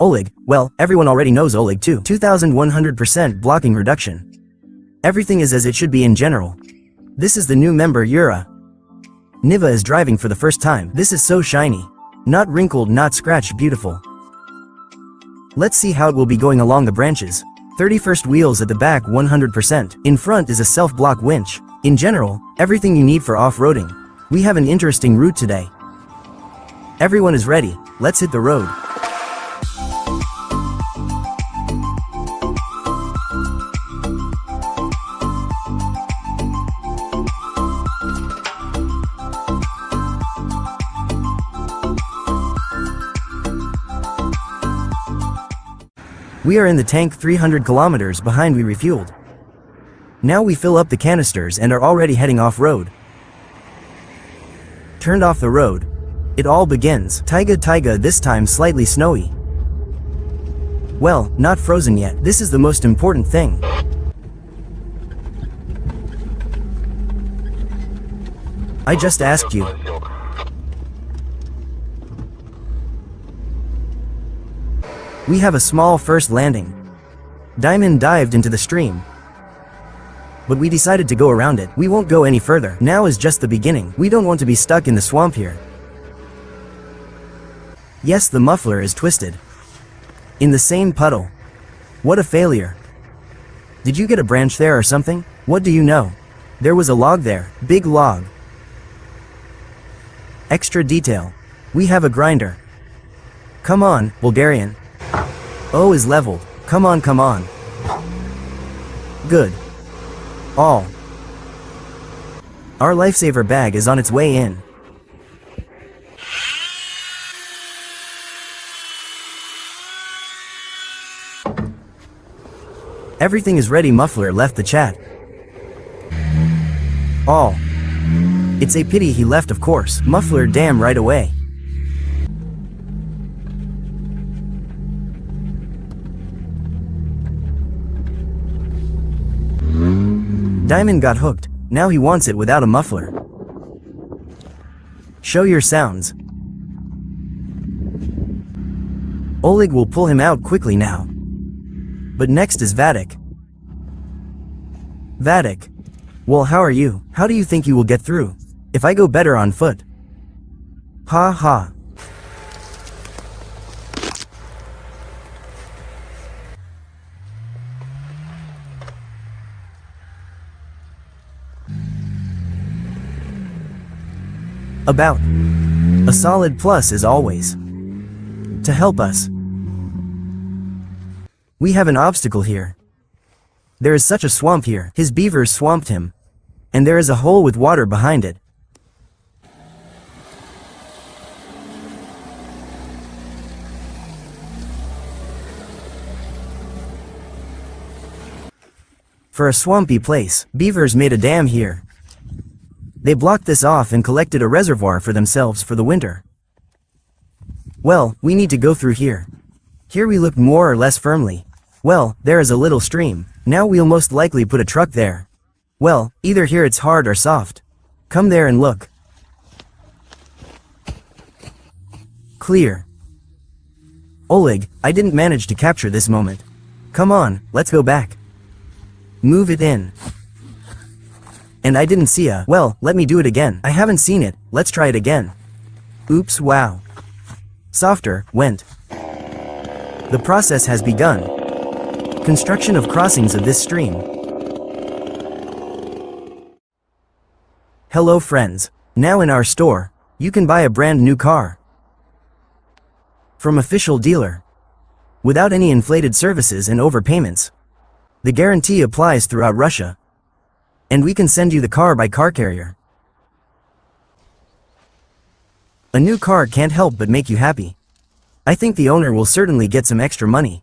Oleg, well, everyone already knows Oleg too. 2100% blocking reduction. Everything is as it should be in general. This is the new member Yura. Niva is driving for the first time. This is so shiny. Not wrinkled, not scratched, beautiful. Let's see how it will be going along the branches. 31st wheels at the back 100%. In front is a self-block winch. In general, everything you need for off-roading. We have an interesting route today. Everyone is ready, let's hit the road. We are in the tank 300 kilometers behind we refueled. Now we fill up the canisters and are already heading off-road. Turned off the road. It all begins. Taiga this time slightly snowy. Well, not frozen yet. This is the most important thing. I just asked you. We have a small first landing. Diamond dived into the stream. But we decided to go around it. We won't go any further. Now is just the beginning. We don't want to be stuck in the swamp here. Yes, the muffler is twisted. In the same puddle. What a failure. Did you get a branch there or something? What do you know? There was a log there. Big log. Extra detail. We have a grinder. Come on, Bulgarian. O is leveled. Come on, come on. Good. All. Our lifesaver bag is on its way in. Everything is ready. Muffler left the chat. All. It's a pity he left, of course. Muffler damn right away. Diamond got hooked. Now he wants it without a muffler. Show your sounds. Oleg will pull him out quickly now. But next is Vadik. Vadik. Well, how are you? How do you think you will get through? If I go better on foot. Ha ha. About. A solid plus is always. To help us. We have an obstacle here. There is such a swamp here. His beavers swamped him. And there is a hole with water behind it. For a swampy place, beavers made a dam here. They blocked this off and collected a reservoir for themselves for the winter. Well, we need to go through here. Here we look more or less firmly. Well, there is a little stream. Now we'll most likely put a truck there. Well, either here it's hard or soft. Come there and look. Clear. Oleg, I didn't manage to capture this moment. Come on, let's go back. Move it in. And I didn't see a, well, let me do it again. I haven't seen it, let's try it again. Oops, wow. Softer, went. The process has begun. Construction of crossings of this stream. Hello friends. Now in our store, you can buy a brand new car. From official dealer. Without any inflated services and overpayments. The guarantee applies throughout Russia. And we can send you the car by car carrier. A new car can't help but make you happy. I think the owner will certainly get some extra money.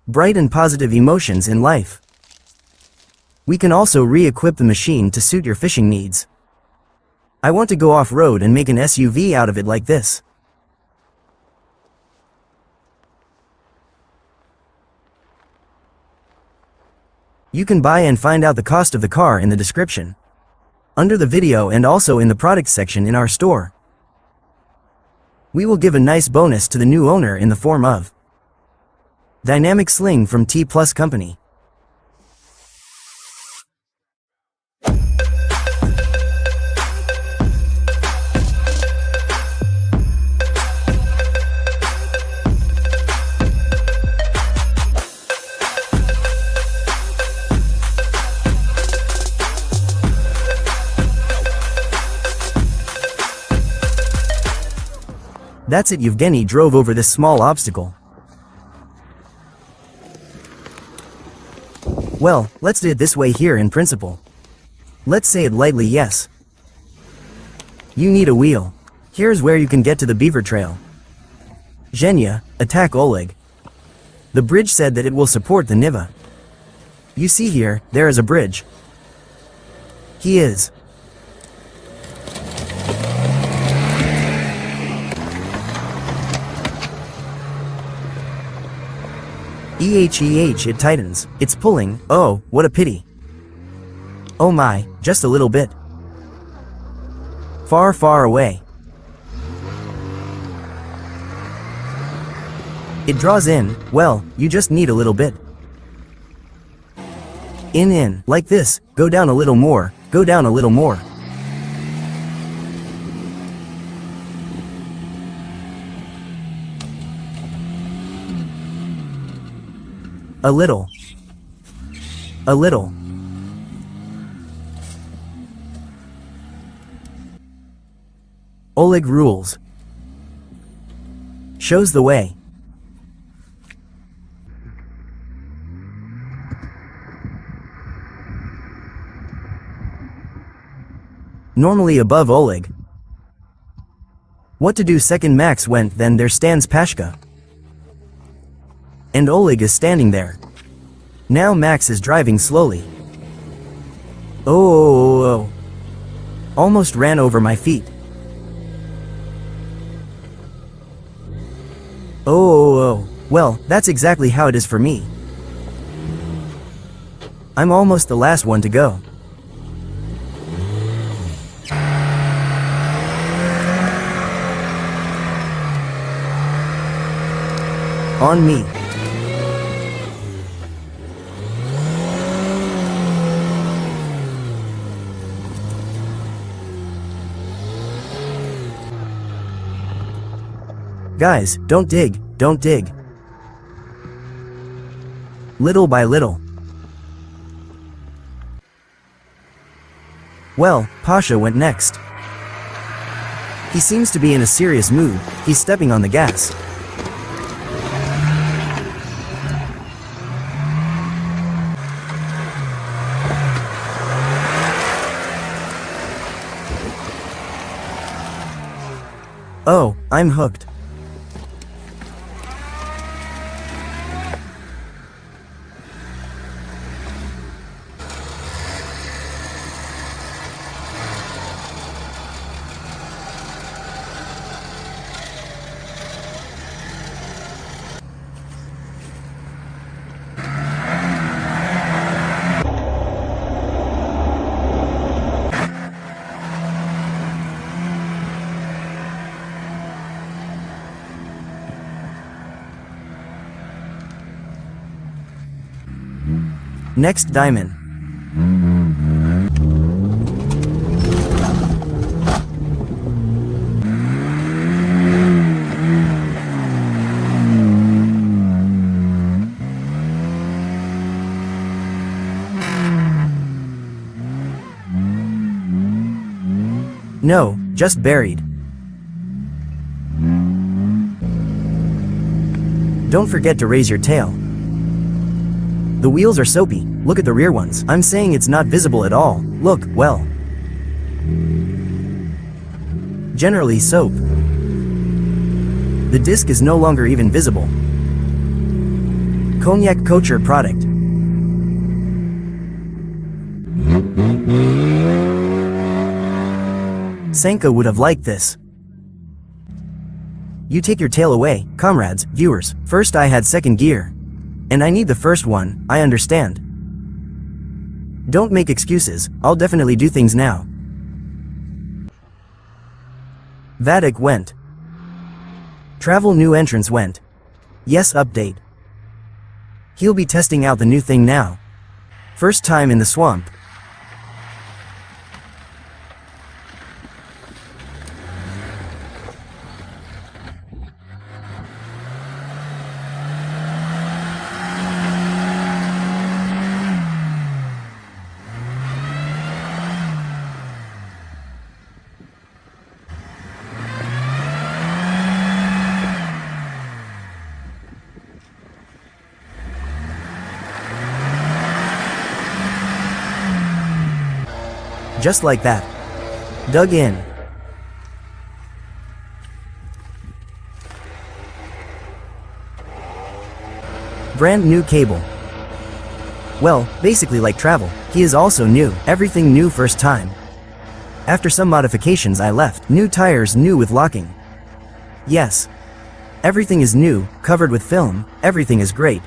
Bright and positive emotions in life. We can also re-equip the machine to suit your fishing needs. I want to go off-road and make an SUV out of it like this. You can buy and find out the cost of the car in the description. Under the video and also in the product section in our store. We will give a nice bonus to the new owner in the form of Dynamic Sling from T+ Company. That's it. Yevgeny drove over this small obstacle. Well, let's do it this way here in principle. Let's say it lightly, yes. You need a wheel. Here's where you can get to the beaver trail. Zhenya, attack Oleg. The bridge said that it will support the Niva. You see here, there is a bridge. He is. It tightens. It's pulling. Oh, what a pity. Oh my, just a little bit. Far, far away. It draws in, well, you just need a little bit. In, like this, go down a little more, go down a little more. A little. A little. Oleg rules. Shows the way. Normally above Oleg. What to do? Second Max went, then there stands Pashka. And Oleg is standing there. Now Max is driving slowly. Oh. Almost ran over my feet. Oh. Well, that's exactly how it is for me. I'm almost the last one to go. On me. Guys, don't dig, don't dig. Little by little. Well, Pasha went next. He seems to be in a serious mood. He's stepping on the gas. Oh, I'm hooked. Next diamond. No, just buried. Don't forget to raise your tail. The wheels are soapy, look at the rear ones. I'm saying it's not visible at all. Look, well. Generally soap. The disc is no longer even visible. Cognac Couture product. Sanka would have liked this. You take your tail away, comrades, viewers. First I had second gear. And I need the first one, I understand. Don't make excuses, I'll definitely do things now. Vadik went. Travel new entrance went. Yes, update. He'll be testing out the new thing now. First time in the swamp. Just like that. Dug in. Brand new cable. Well, basically like travel, he is also new, everything new first time. After some modifications I left, new tires new with locking. Yes. Everything is new, covered with film, everything is great.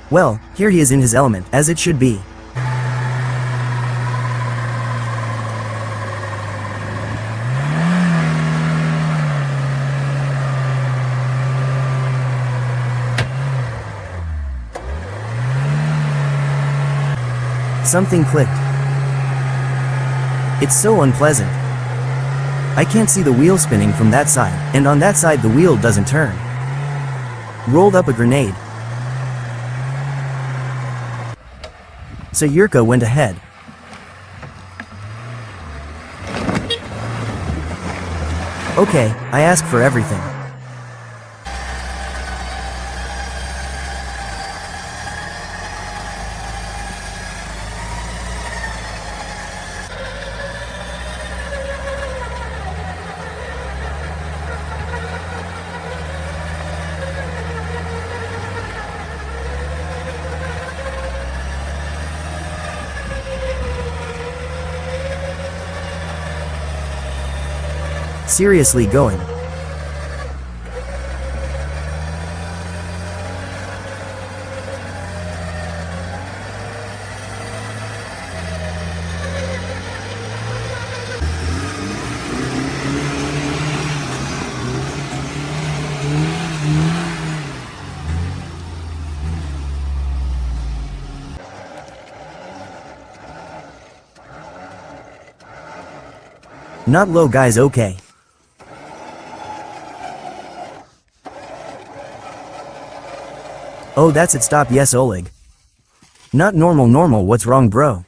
Well, here he is in his element, as it should be. Something clicked. It's so unpleasant. I can't see the wheel spinning from that side, and on that side the wheel doesn't turn. Rolled up a grenade. Sayurka went ahead. Okay, I ask for everything. Seriously going. Not low guys, okay. Oh, that's it, stop, yes Oleg. Not normal, what's wrong bro?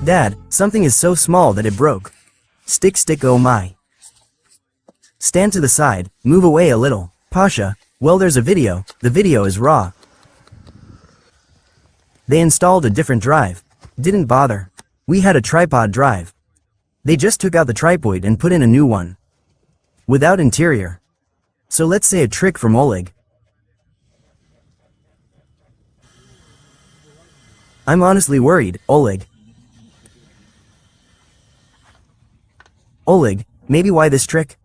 Dad, something is so small that it broke. Stick, oh my. Stand to the side, move away a little. Pasha, well there's a video, the video is raw. They installed a different drive. Didn't bother. We had a tripod drive. They just took out the tripod and put in a new one. Without interior. So let's say a trick from Oleg. I'm honestly worried, Oleg. Oleg, maybe why this trick?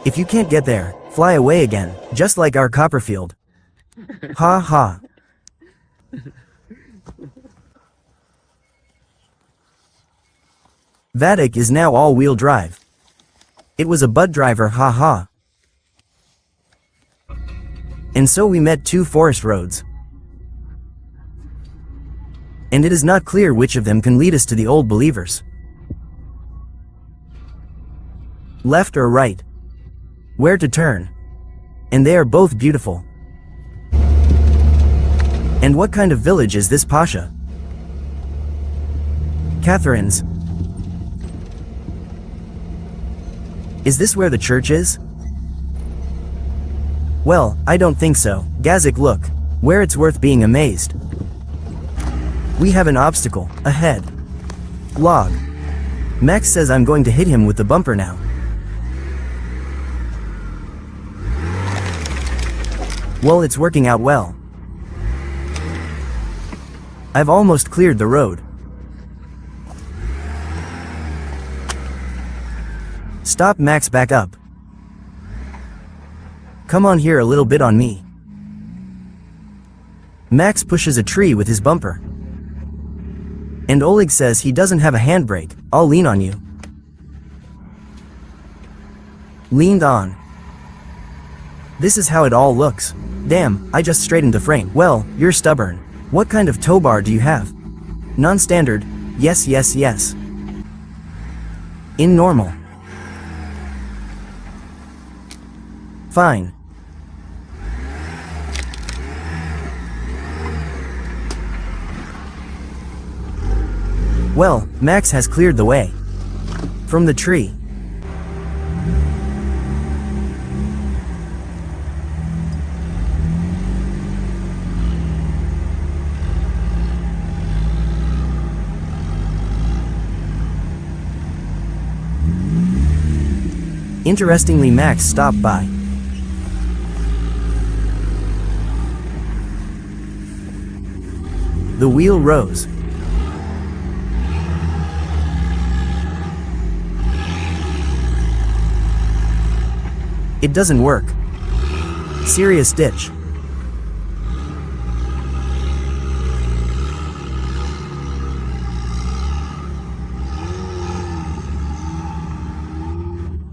If you can't get there, fly away again, just like our Copperfield. Ha ha. Vatic is now all-wheel drive. It was a bud driver, ha ha. And so we met two forest roads. And it is not clear which of them can lead us to the old believers. Left or right? Where to turn? And they are both beautiful. And what kind of village is this, Pasha? Catherine's. Is this where the church is? Well, I don't think so. Gazik, look. Where it's worth being amazed. We have an obstacle, ahead. Log. Max says I'm going to hit him with the bumper now. Well, it's working out well. I've almost cleared the road. Stop, Max, back up. Come on here a little bit on me. Max pushes a tree with his bumper. And Oleg says he doesn't have a handbrake, I'll lean on you. Leaned on. This is how it all looks. Damn, I just straightened the frame. Well, you're stubborn. What kind of tow bar do you have? Non-standard, yes. In normal. Fine. Well, Max has cleared the way. From the tree. Interestingly, Max stopped by. The wheel rose. It doesn't work. Serious ditch.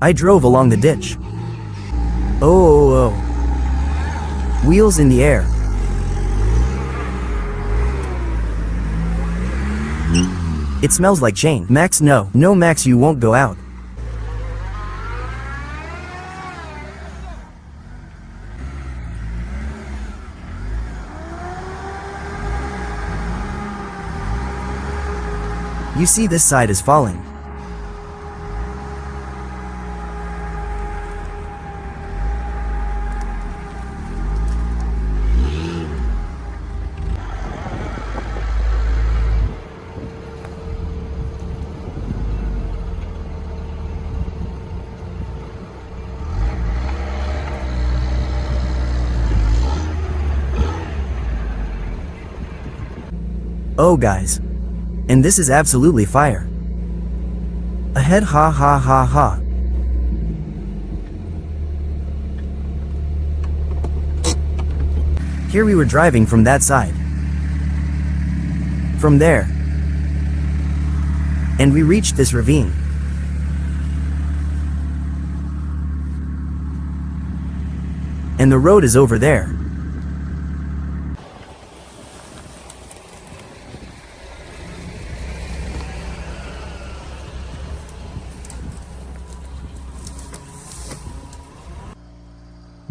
I drove along the ditch. Oh. Wheels in the air. It smells like chain. Max, no. No, Max, you won't go out. You see, this side is falling. Oh guys. And this is absolutely fire. Ahead, ha ha ha ha. Here we were driving from that side. From there. And we reached this ravine. And the road is over there.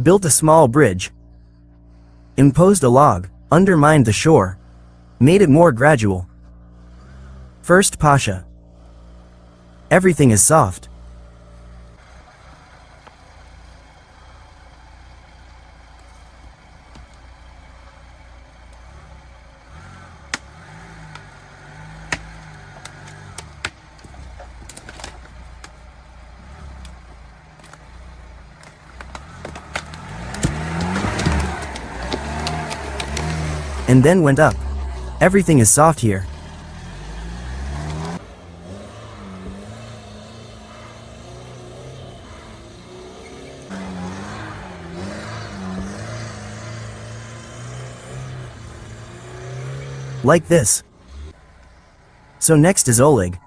Built a small bridge, imposed a log, undermined the shore, made it more gradual. First Pasha. Everything is soft. And then went up. Everything is soft here. Like this. So next is Oleg.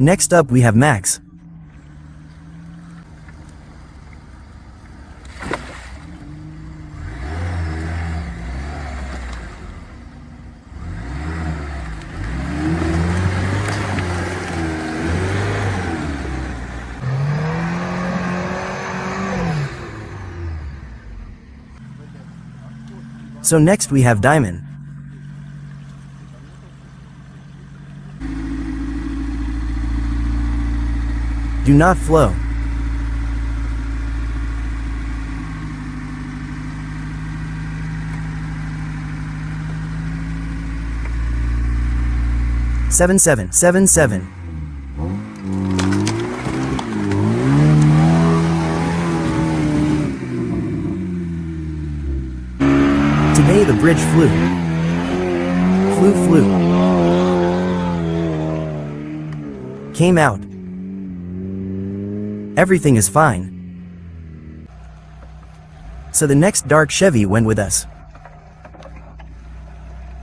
Next up we have Max. So next we have Diamond. Do not flow. Seven. Today the bridge flew. Flew. Came out. Everything is fine. So the next dark Chevy went with us.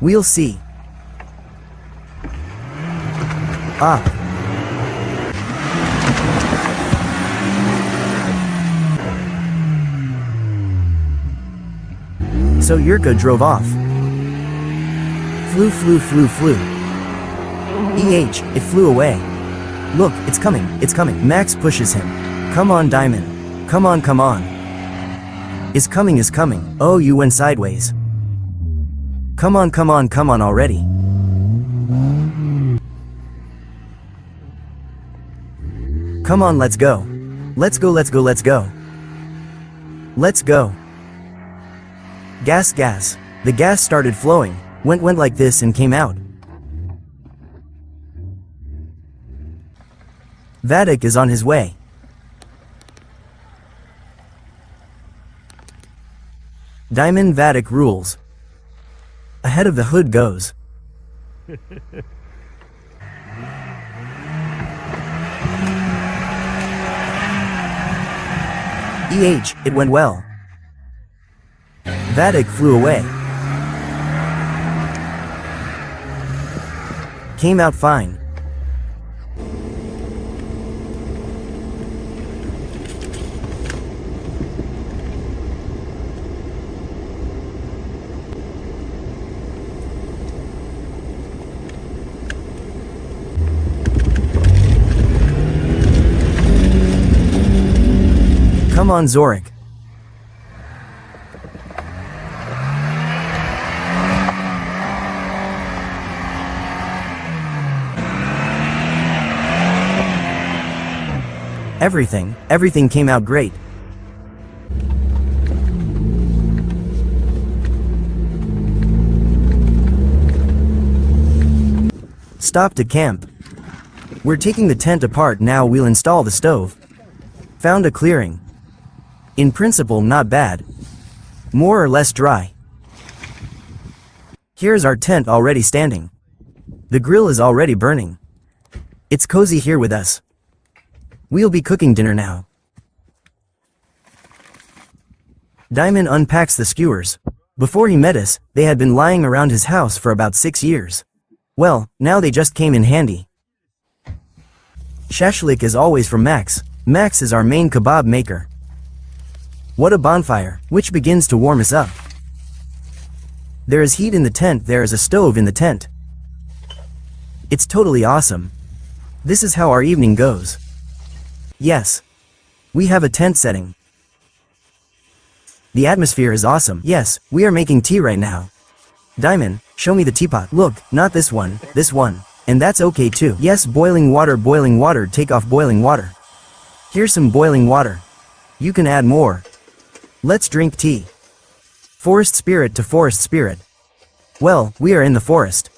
We'll see. Up. So Yurka drove off. Flew. It flew away. Look, it's coming. Max pushes him. Come on, Diamond. Come on. Is coming. Oh, you went sideways. Come on already. Come on, let's go. Let's go. Gas. The gas started flowing, went like this and came out. Vatic is on his way. Diamond Vatic rules. Ahead of the hood goes. It went well. Vatic flew away. Came out fine. Come on, Zorik. Everything came out great. Stopped at camp. We're taking the tent apart now. We'll install the stove. Found a clearing. In principle, not bad. More or less dry. Here's our tent already standing. The grill is already burning. It's cozy here with us. We'll be cooking dinner now. Diamond unpacks the skewers. Before he met us, they had been lying around his house for about 6 years. Well, now they just came in handy. Shashlik is always from Max. Max is our main kebab maker. What a bonfire, which begins to warm us up. There is heat in the tent, there is a stove in the tent. It's totally awesome. This is how our evening goes. Yes. We have a tent setting. The atmosphere is awesome. Yes, we are making tea right now. Diamond, show me the teapot. Look, not this one, this one. And that's okay too. Yes, boiling water, take off boiling water. Here's some boiling water. You can add more. Let's drink tea. Forest spirit to forest spirit. Well, we are in the forest.